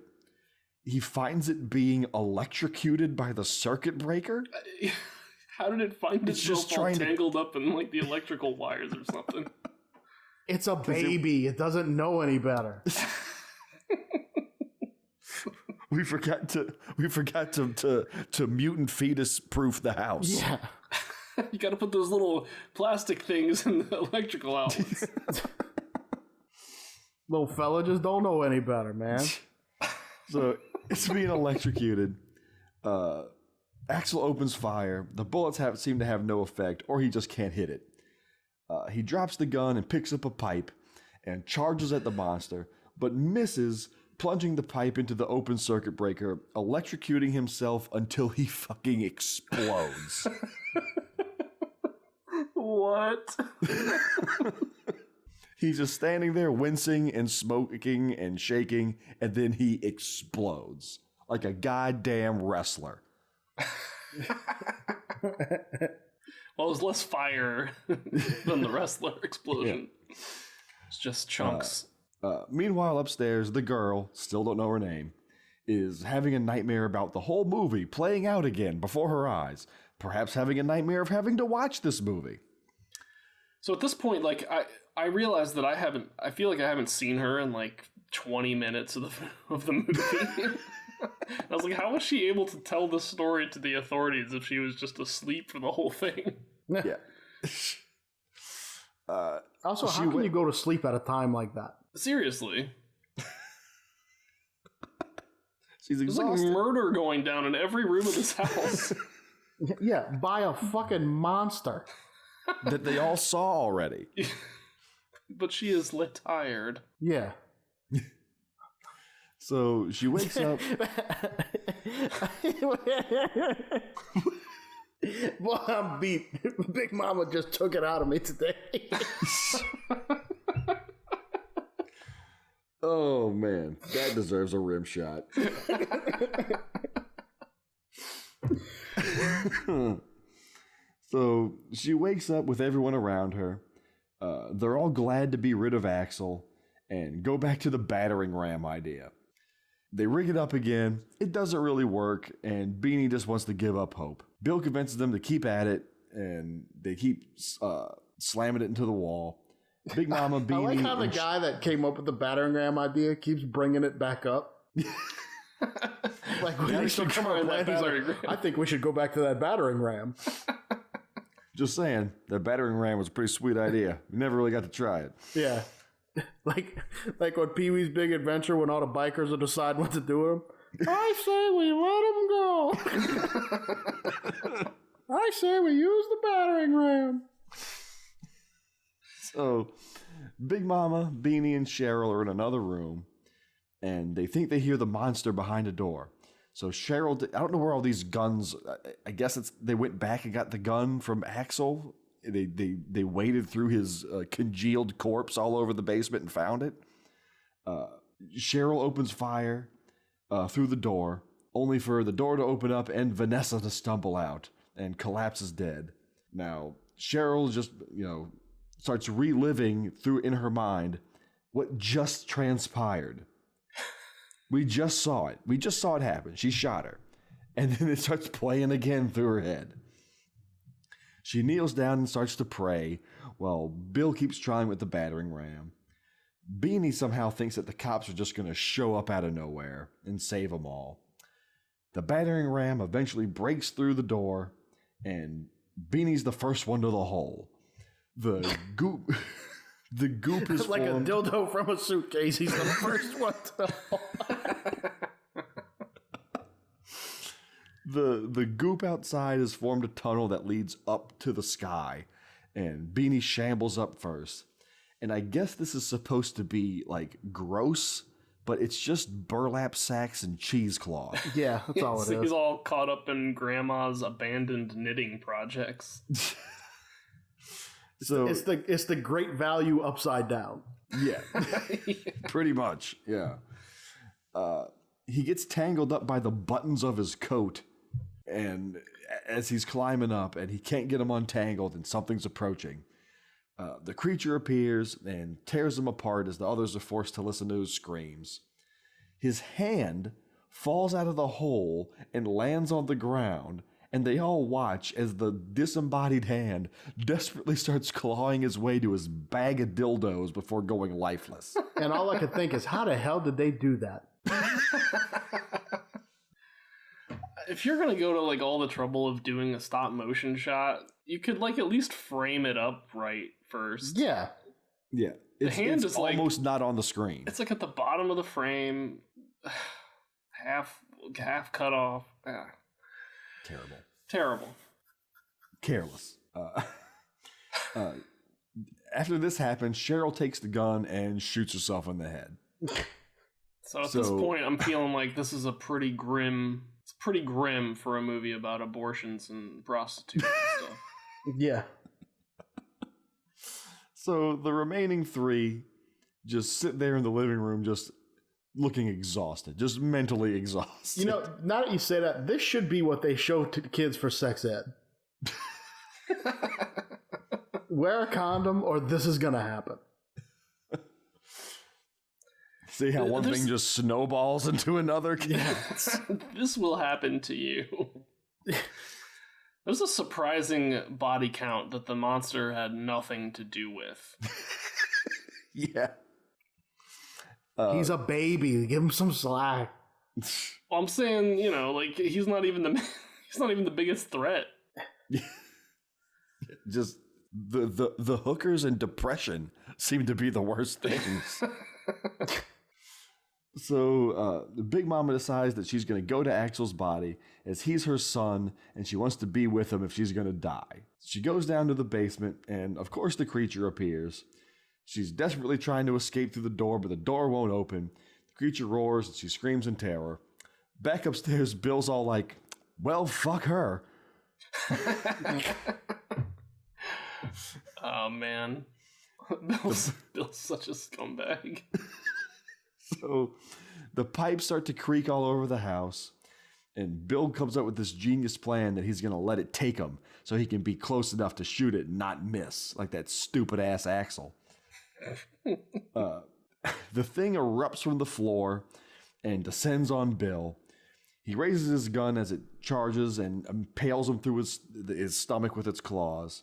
He finds it being electrocuted by the circuit breaker. How did it find itself all tangled up in like the electrical wires or something? It's a baby. It doesn't know any better. We forgot to mutant fetus proof the house. Yeah. You got to put those little plastic things in the electrical outlets. Little fella just don't know any better, man. So it's being electrocuted. Axel opens fire. The bullets seem to have no effect, or he just can't hit it. He drops the gun and picks up a pipe and charges at the monster, but misses, plunging the pipe into the open circuit breaker, electrocuting himself until he fucking explodes. What? He's just standing there wincing and smoking and shaking, and then he explodes like a goddamn wrestler. Well, it was less fire than the wrestler explosion. Yeah. It's just chunks. Meanwhile, upstairs, the girl, still don't know her name, is having a nightmare about the whole movie playing out again before her eyes. Perhaps having a nightmare of having to watch this movie. So at this point, like, I realized that I feel like I haven't seen her in like 20 minutes of the movie. I was like, how was she able to tell the story to the authorities if she was just asleep for the whole thing? Yeah. Also, how can you go to sleep at a time like that? Seriously. She's exhausted. There's like murder going down in every room of this house. Yeah, by a fucking monster. That they all saw already. But she is tired. Yeah. So she wakes up. Well, I'm beat. Big Mama just took it out of me today. Oh, man. That deserves a rim shot. So she wakes up with everyone around her. They're all glad to be rid of Axel and go back to the battering ram idea. They rig it up again. It doesn't really work, and Beanie just wants to give up hope. Bill convinces them to keep at it, and they keep slamming it into the wall. Big Mama, Beanie... I like how the guy that came up with the battering ram idea keeps bringing it back up. Like, when he should come on, he's like, I think we should go back to that battering ram. Just saying, that battering ram was a pretty sweet idea. We never really got to try it. Yeah. Like on Pee-wee's Big Adventure when all the bikers are deciding what to do with him. I say we let him go. I say we use the battering ram. So, Big Mama, Beanie, and Cheryl are in another room, and they think they hear the monster behind a door. So Cheryl, I don't know where all these guns, I guess they went back and got the gun from Axel. They waded through his congealed corpse all over the basement and found it. Cheryl opens fire through the door, only for the door to open up and Vanessa to stumble out and collapses dead. Now, Cheryl just, starts reliving in her mind what just transpired. We just saw it. We just saw it happen. She shot her. And then it starts playing again through her head. She kneels down and starts to pray while Bill keeps trying with the battering ram. Beanie somehow thinks that the cops are just going to show up out of nowhere and save them all. The battering ram eventually breaks through the door, and Beanie's the first one to the hole. The goop... The goop is like formed. A dildo from a suitcase. He's the first one to The goop outside has formed a tunnel that leads up to the sky, and Beanie shambles up first. And I guess this is supposed to be like gross, but it's just burlap sacks and cheesecloth. Yeah, that's all it is. He's all caught up in Grandma's abandoned knitting projects. So it's the great value upside down. Yeah, pretty much. Yeah. He gets tangled up by the buttons of his coat, and as he's climbing up, and he can't get him untangled, and something's approaching. The creature appears and tears him apart as the others are forced to listen to his screams. His hand falls out of the hole and lands on the ground, and they all watch as the disembodied hand desperately starts clawing his way to his bag of dildos before going lifeless. And all I could think is, how the hell did they do that? If you're going to go to like all the trouble of doing a stop motion shot, you could like at least frame it up right first. Yeah. Yeah. The hand is almost like, not on the screen. It's like at the bottom of the frame, half cut off. Terrible. Careless. After this happens, Cheryl takes the gun and shoots herself in the head. So at this point, I'm feeling like this is a pretty grim. It's pretty grim for a movie about abortions and prostitutes and stuff. Yeah. So the remaining three just sit there in the living room, just looking exhausted, just mentally exhausted. Now that you say that, this should be what they show to kids for sex ed. Wear a condom or this is going to happen. See how one thing just snowballs into another? Yes. This will happen to you. There's a surprising body count that the monster had nothing to do with. Yeah. He's a baby. Give him some slack. Well, I'm saying, like he's not even the biggest threat. Just the hookers and depression seem to be the worst things. So the Big Mama decides that she's going to go to Axel's body as he's her son, and she wants to be with him if she's going to die. She goes down to the basement, and of course the creature appears. She's desperately trying to escape through the door, but the door won't open. The creature roars, and she screams in terror. Back upstairs, Bill's all like, well, fuck her. Oh, man. Bill's such a scumbag. So the pipes start to creak all over the house, and Bill comes up with this genius plan that he's going to let it take him so he can be close enough to shoot it and not miss, like that stupid-ass Axel. The thing erupts from the floor and descends on Bill. He raises his gun as it charges and impales him through his stomach with its claws.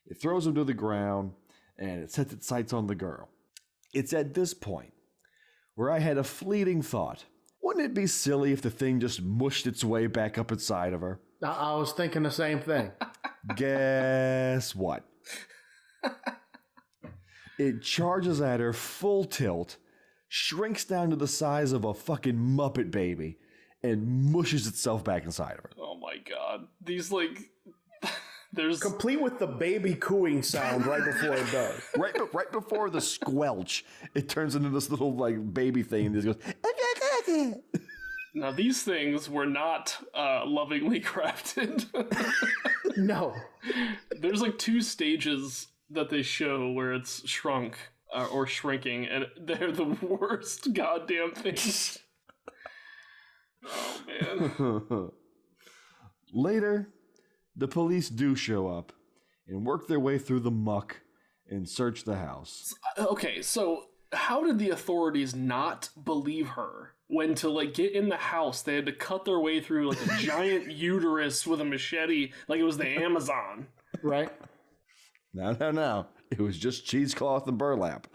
It throws him to the ground, and it sets its sights on the girl. It's at this point where I had a fleeting thought. Wouldn't it be silly if the thing just mushed its way back up inside of her? I was thinking the same thing. Guess what? It charges at her full tilt, shrinks down to the size of a fucking Muppet baby, and mushes itself back inside of her. Oh my god. These, like... There's... Complete with the baby cooing sound right before it does. Right before the squelch, it turns into this little, like, baby thing and just goes... Now, these things were not lovingly crafted. No. There's, like, 2 stages that they show where it's shrunk or shrinking, and they're the worst goddamn things. Oh, man. Later, the police do show up and work their way through the muck and search the house. Okay, so how did the authorities not believe her when to, like, get in the house they had to cut their way through, like, a giant uterus with a machete like it was the Amazon? Right? No. It was just cheesecloth and burlap.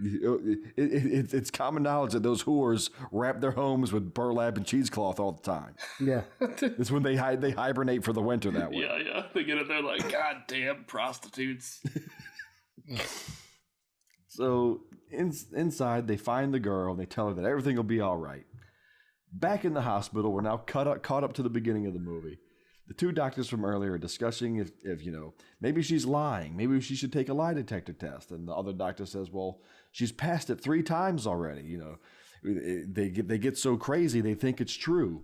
It's common knowledge that those whores wrap their homes with burlap and cheesecloth all the time. Yeah. It's when they hibernate for the winter that way. Yeah. They get in there like, God damn prostitutes. So inside, they find the girl and they tell her that everything will be all right. Back in the hospital, we're now caught up to the beginning of the movie. The 2 doctors from earlier are discussing if you know, maybe she's lying. Maybe she should take a lie detector test. And the other doctor says, well, she's passed it 3 times already. You know, they get so crazy, they think it's true.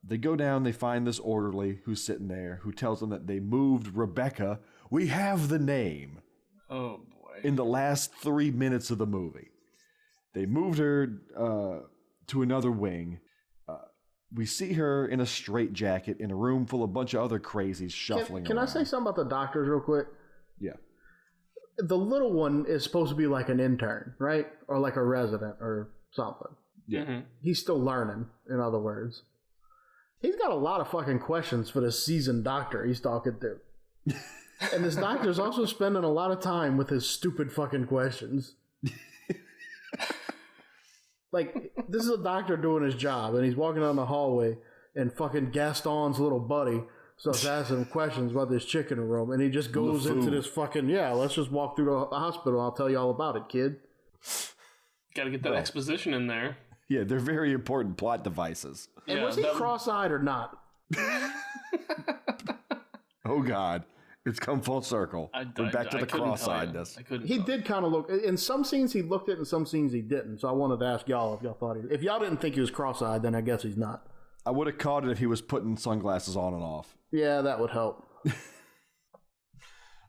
They go down, they find this orderly who's sitting there, who tells them that they moved Rebecca. We have the name. Oh, boy. In the last 3 minutes of the movie. They moved her to another wing. We see her in a straitjacket in a room full of a bunch of other crazies shuffling Can around. I say something about the doctors real quick? Yeah. The little one is supposed to be like an intern, right? Or like a resident or something. Yeah. Mm-hmm. He's still learning, in other words. He's got a lot of fucking questions for this seasoned doctor he's talking to. And this doctor's also spending a lot of time with his stupid fucking questions. Like, this is a doctor doing his job, and he's walking down the hallway, and fucking Gaston's little buddy starts asking him questions about this chick in the room, and he just goes into this fucking, let's just walk through the hospital, I'll tell you all about it, kid. Gotta get that exposition in there. Yeah, they're very important plot devices. And was he cross-eyed or not? Oh, God. It's come full circle. We're back to the cross-eyedness. He did kind of look... In some scenes, he looked it. In some scenes, he didn't. So I wanted to ask y'all if y'all thought he... If y'all didn't think he was cross-eyed, then I guess he's not. I would have caught it if he was putting sunglasses on and off. Yeah, that would help.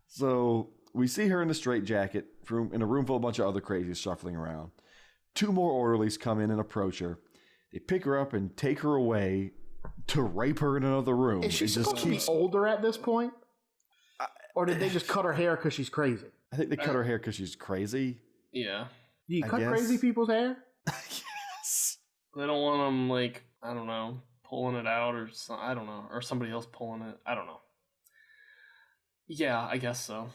So we see her in a straitjacket in a room full of a bunch of other crazies shuffling around. 2 more orderlies come in and approach her. They pick her up and take her away to rape her in another room. Is she supposed to be older at this point? Or did they just cut her hair because she's crazy? I think they cut her hair because she's crazy. Yeah. Do you cut crazy people's hair? Yes. They don't want them, like, I don't know, pulling it out or I don't know, or somebody else pulling it. I don't know. Yeah, I guess so.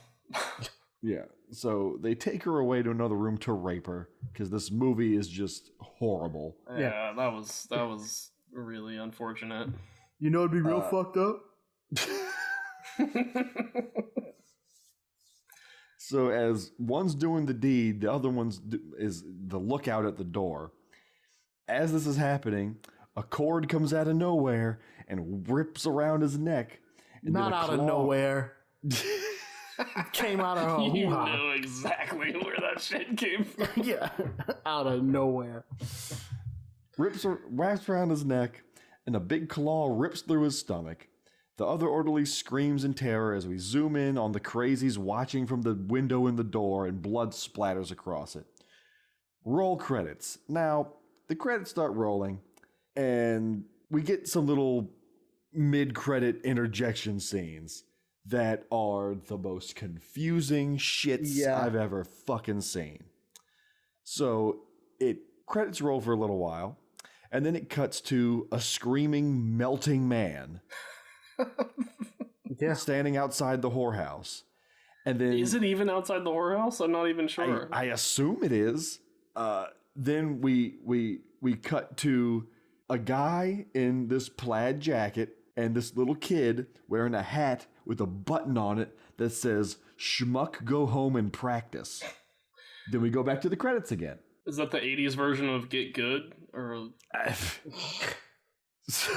Yeah. So they take her away to another room to rape her because this movie is just horrible. Yeah, that was really unfortunate. You know, it'd be real fucked up. So as one's doing the deed, the other one's is the lookout at the door. As this is happening, a cord comes out of nowhere and rips around his neck. Not out of nowhere. It came out of a You hoo-ha. know exactly where that shit came from. Yeah, out of nowhere. Wraps around his neck, and a big claw rips through his stomach. The other orderly screams in terror as we zoom in on the crazies watching from the window in the door, and blood splatters across it. Roll credits. Now, the credits start rolling, and we get some little mid-credit interjection scenes that are the most confusing shits I've ever fucking seen. So, credits roll for a little while, and then it cuts to a screaming, melting man standing outside the whorehouse. And then, is it even outside the whorehouse? I'm not even sure. I assume it is. Then we cut to a guy in this plaid jacket and this little kid wearing a hat with a button on it that says, "Schmuck, go home and practice." Then we go back to the credits again. Is that the 80s version of Get Good? Or so,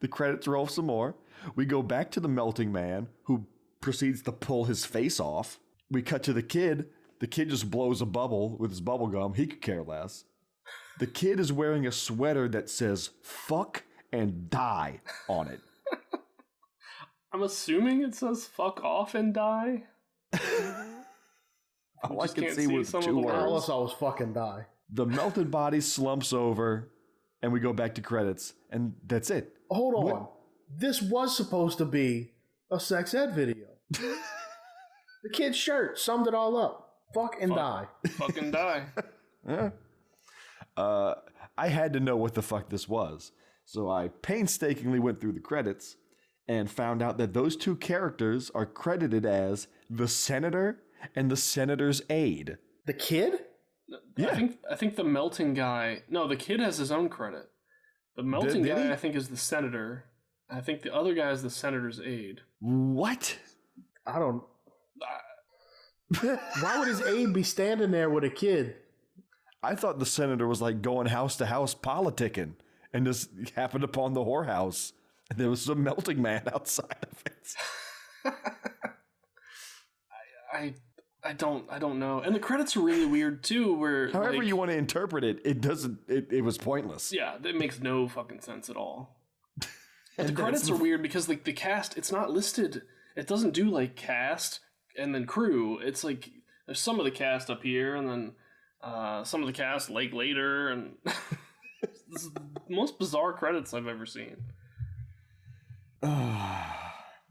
the credits roll some more. We go back to the melting man, who proceeds to pull his face off. We cut to the kid. The kid just blows a bubble with his bubble gum. He could care less. The kid is wearing a sweater that says "fuck and die" on it. I'm assuming it says "fuck off and die." All I can see was 2 words. All I saw was "fucking die." The melted body slumps over, and we go back to credits, and that's it. Hold on. This was supposed to be a sex ed video. The kid's shirt summed it all up. Fuck and die. Fucking die. Yeah. I had to know what the fuck this was. So I painstakingly went through the credits and found out that those 2 characters are credited as the senator and the senator's aide. The kid? Yeah. I think the melting guy... No, the kid has his own credit. The melting Did guy, he? I think, is the senator. I think the other guy is the senator's aide. What? I don't... Why would his aide be standing there with a kid? I thought the senator was like going house to house politicking and just happened upon the whorehouse. And there was some melting man outside of it. I don't know. And the credits are really weird too, where However you want to interpret it, it was pointless. Yeah, that makes no fucking sense at all. But the credits are weird because like the cast, it's not listed. It doesn't do like cast and then crew. It's like there's some of the cast up here and then some of the cast later, and this is the most bizarre credits I've ever seen.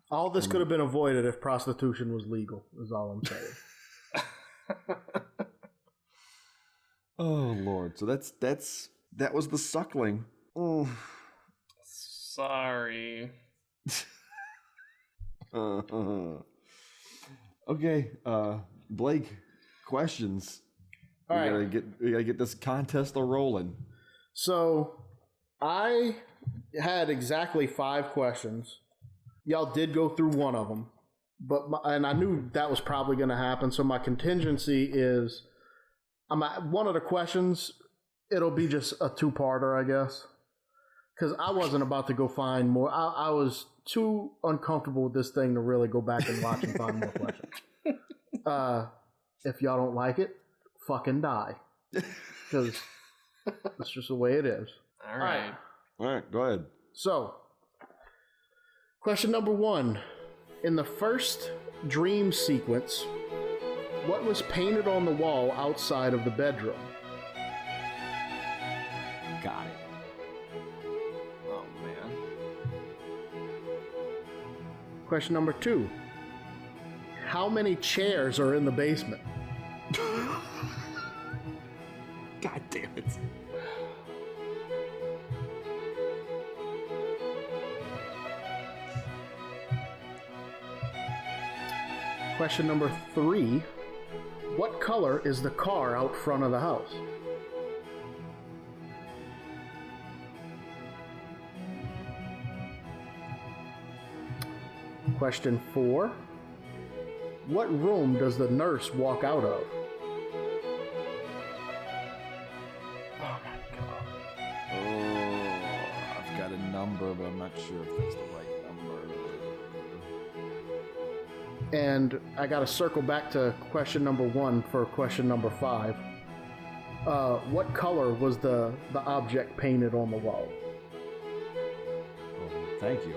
All this could have been avoided if prostitution was legal, is all I'm saying. Oh Lord! So that was the Suckling. Oh. Sorry. Okay, Blake, questions. We gotta get this contest rolling. So, I had exactly 5 questions. Y'all did go through one of them, and I knew that was probably going to happen. So my contingency is, one of the questions, it'll be just a 2-parter, I guess, because I wasn't about to go find more. I was too uncomfortable with this thing to really go back and watch and find more questions. If y'all don't like it, fucking die, because that's just the way it is. All right, go ahead. So, question number 1. In the first dream sequence, what was painted on the wall outside of the bedroom? Got it. Oh man. Question number 2. How many chairs are in the basement? God damn it. Question number 3. What color is the car out front of the house? Question 4. What room does the nurse walk out of? Oh my god. Oh, I've got a number, but I'm not sure if that's the right number. And I got to circle back to question number 1 for question number 5. What color was the object painted on the wall? Oh, thank you.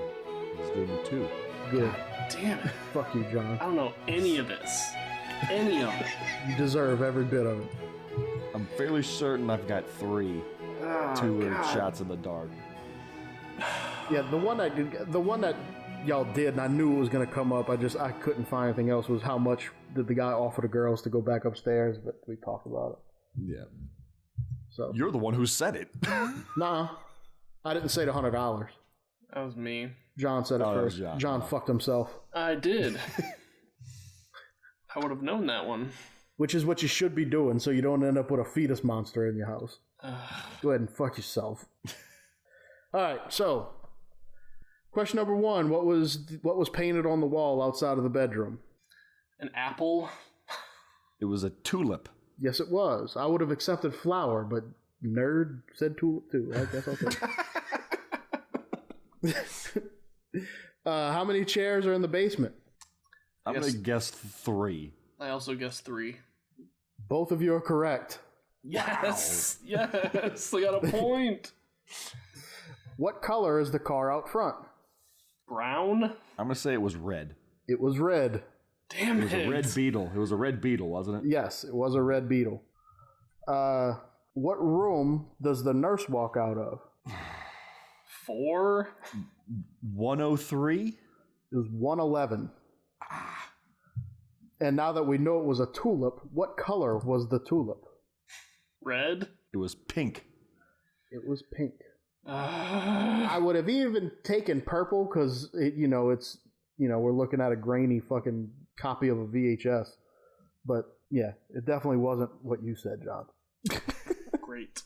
He's gave me 2. Good. God damn it. Fuck you, John. I don't know any of this. Any of it. You deserve every bit of it. I'm fairly certain I've got 3. Oh, 2 are God. shots in the dark. Yeah, the one that y'all did, and I knew it was going to come up. I couldn't find anything else. Was how much did the guy offer the girls to go back upstairs? But we talked about it. Yeah. So You're the one who said it. nah, I didn't say the $100. That was me. John said it Oh, that was first. John. John fucked himself, I did. I would have known that one. which is what you should be doing, so you don't end up with a fetus monster in your house. Go ahead and fuck yourself. All right, so Question number 1. What was painted on the wall outside of the bedroom? An apple. It was a tulip. Yes, it was. I would have accepted flower, but nerd said tulip too. I guess I'll take. How many chairs are in the basement? I'm going to guess 3. I also guessed 3. Both of you are correct. Yes! Wow. Yes! I got a point! What color is the car out front? Brown? I'm going to say it was red. It was red. Damn it. It was a red beetle. It was a red beetle, wasn't it? Yes, it was a red beetle. What room does the nurse walk out of? 4? 103? It was 111. And now that we know it was a tulip, what color was the tulip? Red? It was pink. It was pink. I would have even taken purple because we're looking at a grainy fucking copy of a VHS. But yeah, it definitely wasn't what you said, John. Great.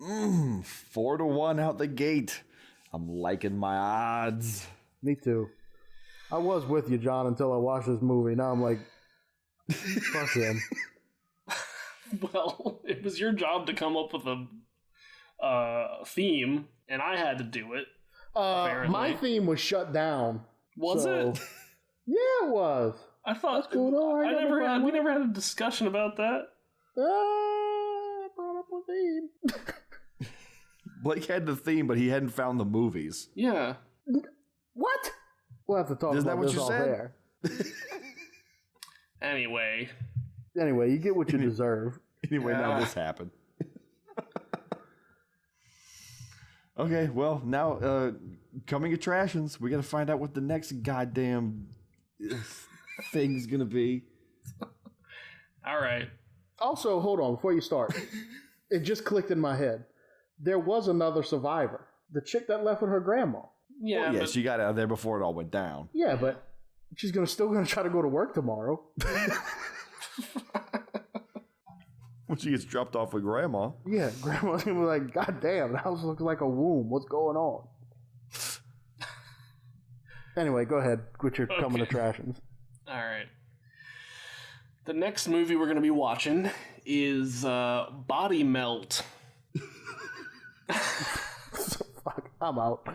4-1 out the gate. I'm liking my odds. Me too. I was with you, John, until I watched this movie. Now I'm like, fuck him. Well, it was your job to come up with a theme, and I had to do it. My theme was shut down. Was it? Yeah, it was. I thought. That's cool, though. We never had a discussion about that. I brought up a theme. Blake had the theme, but he hadn't found the movies. Yeah. What? We'll have to talk Isn't about that this what off you air. Anyway, you get what you deserve. Anyway, now this happened. Okay, well, now, coming attractions, we got to find out what the next goddamn thing's going to be. All right. Also, hold on, before you start. It just clicked in my head. There was another survivor. The chick that left with her grandma. Yeah, well, she got out of there before it all went down. Yeah, but she's still gonna try to go to work tomorrow. When she gets dropped off with grandma. Yeah, grandma's gonna be like, God damn, the house looks like a womb. What's going on? Anyway, go ahead with your coming attractions. All right. The next movie we're gonna be watching is Body Melt. Fuck, I'm out.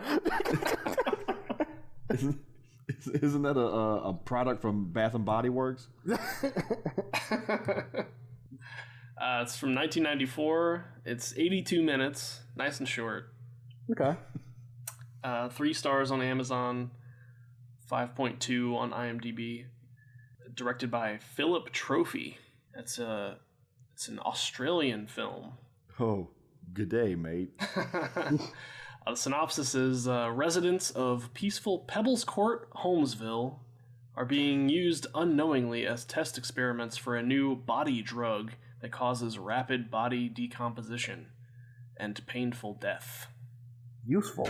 Isn't that a product from Bath and Body Works? It's from 1994. It's 82 minutes, nice and short. Okay. 3 stars on Amazon, 5.2 on IMDb. Directed by Philip Trophy. It's an Australian film. Oh, good day, mate. The synopsis is residents of peaceful Pebbles Court, Holmesville, are being used unknowingly as test experiments for a new body drug that causes rapid body decomposition and painful death. Useful.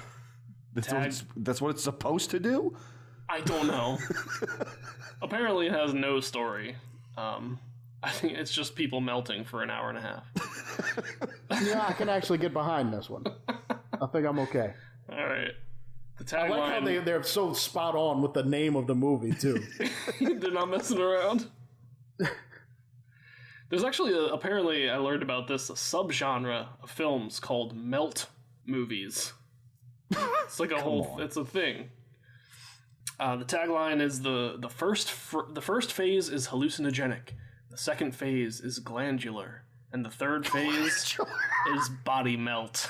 That's what it's supposed to do? I don't know. Apparently it has no story. I think it's just people melting for an hour and a half. Yeah, I can actually get behind this one. I think I'm okay. All right. The tagline... I like how they're so spot on with the name of the movie, too. They're not messing around. There's actually, apparently, I learned about this, a subgenre of films called melt movies. It's like it's a thing. The tagline is the first phase is hallucinogenic, the second phase is glandular, and the third phase is body melt.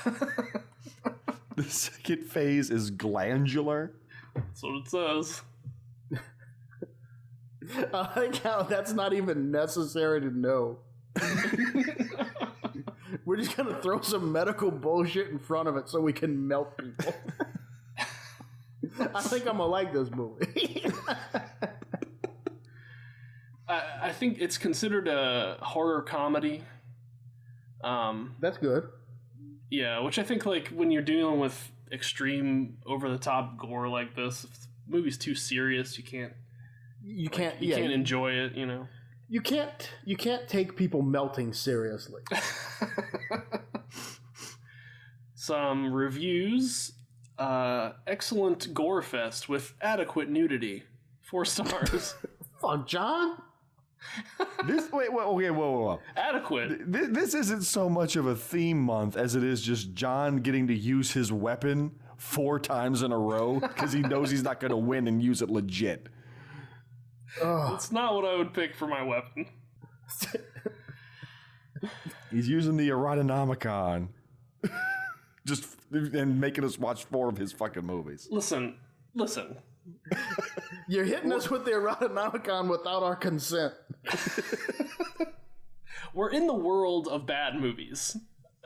The second phase is glandular? That's what it says. I like how that's not even necessary to know. We're just going to throw some medical bullshit in front of it so we can melt people. I think I'm going to like this movie. I think it's considered a horror comedy. That's good. Yeah, which I think, like, when you're dealing with extreme, over-the-top gore like this, if the movie's too serious, you can't enjoy it, you know? You can't take people melting seriously. Some reviews. excellent gore fest with adequate nudity. 4 stars. Fuck, John. Whoa. Adequate. This isn't so much of a theme month as it is just John getting to use his weapon 4 times in a row because he knows he's not going to win and use it legit. It's not what I would pick for my weapon. He's using the Erotonomicon. And making us watch 4 of his fucking movies. Listen. You're hitting us with the Erotonomicon without our consent. We're in the world of bad movies.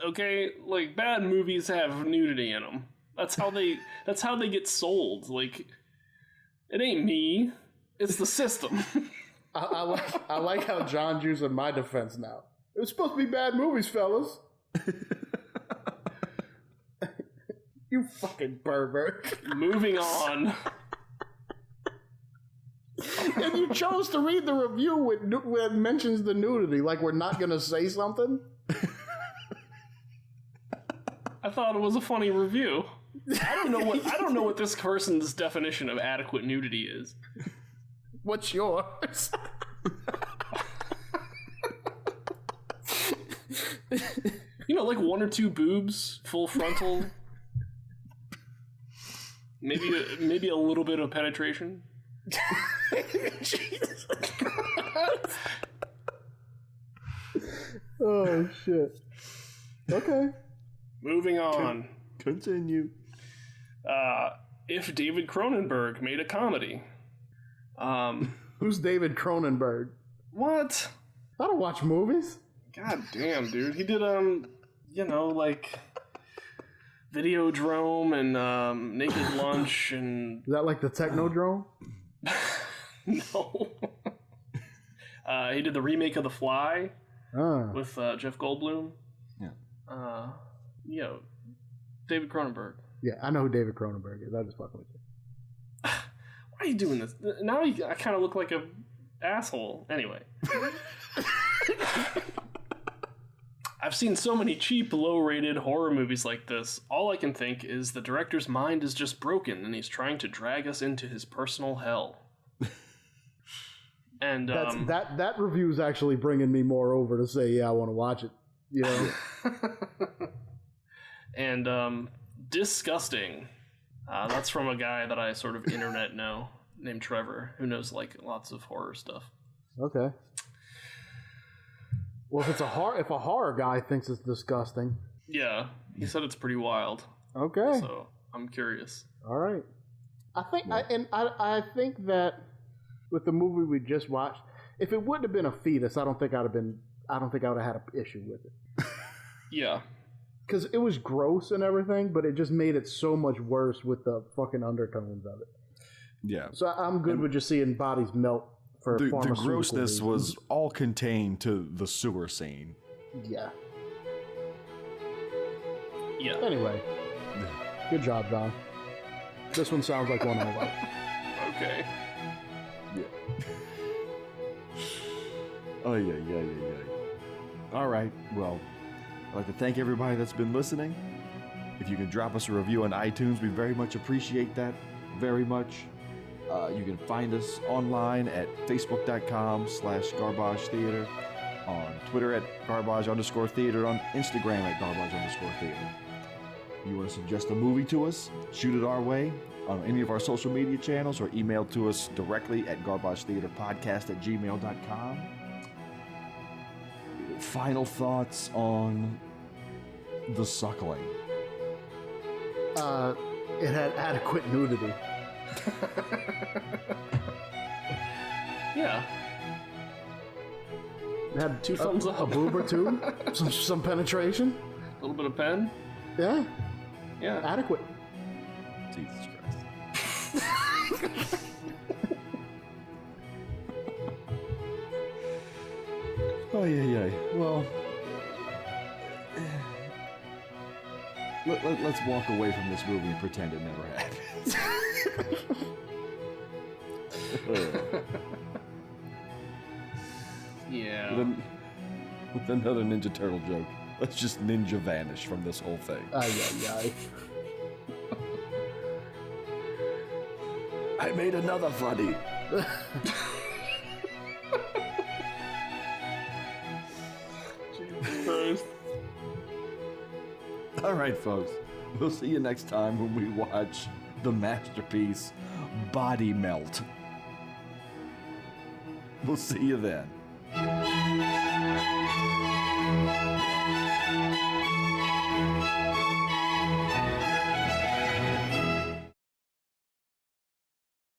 Okay? Like, bad movies have nudity in them. That's how they get sold. Like, it ain't me. It's the system. I like how John's using my defense now. It was supposed to be bad movies, fellas. You fucking pervert. Moving on. And you chose to read the review when it mentions the nudity, like we're not going to say something? I thought it was a funny review. I don't know what this person's definition of adequate nudity is. What's yours? You know, like 1 or 2 boobs, full frontal. Maybe a little bit of penetration. Jesus Christ. Oh shit. Okay. Moving on. Continue. If David Cronenberg made a comedy. Who's David Cronenberg? What? I don't watch movies. God damn, dude. He did like Videodrome and Naked Lunch and... Is that like the Technodrome? No. He did the remake of The Fly with Jeff Goldblum. Yeah. David Cronenberg. Yeah, I know who David Cronenberg is. I just fucking with you. Why are you doing this? Now I kind of look like a asshole. Anyway. I've seen so many cheap, low-rated horror movies like this. All I can think is the director's mind is just broken and he's trying to drag us into his personal hell. And that review is actually bringing me more over to say, yeah, I want to watch it. You know. And disgusting. That's from a guy that I sort of internet know named Trevor, who knows like lots of horror stuff. Okay. Well, if a horror guy thinks it's disgusting. Yeah, he said it's pretty wild. Okay. So I'm curious. All right. I think think that with the movie we just watched, if it wouldn't have been a fetus, I don't think I would have had an issue with it. Yeah. Because it was gross and everything, but it just made it so much worse with the fucking undertones of it. Yeah. So I'm good with just seeing bodies melt for the pharmaceutical grossness reasons. was all contained to the sewer scene. Yeah. Yeah. Anyway. Good job, John. This one sounds like one I like. Okay. Yeah. Oh, yeah. All right. Well, I'd like to thank everybody that's been listening. If you can drop us a review on iTunes, we very much appreciate that. Very much. You can find us online at facebook.com/Garbage Theater, on Twitter at Garbage_Theater, on Instagram at Garbage_Theater. You want to suggest a movie to us? Shoot it our way on any of our social media channels or email to us directly at garbagetheaterpodcast@gmail.com. Final thoughts on The Suckling. It had adequate nudity. Yeah. It had 2 thumbs up. A boob or two. some penetration. A little bit of pen. Yeah. Yeah. Adequate. Jesus Christ. Oh, yeah. Well, let's walk away from this movie and pretend it never happened. Yeah. With another Ninja Turtle joke. Let's just ninja vanish from this whole thing. Aye. I made another funny. Jesus Christ. All right, folks. We'll see you next time when we watch the masterpiece Body Melt. We'll see you then.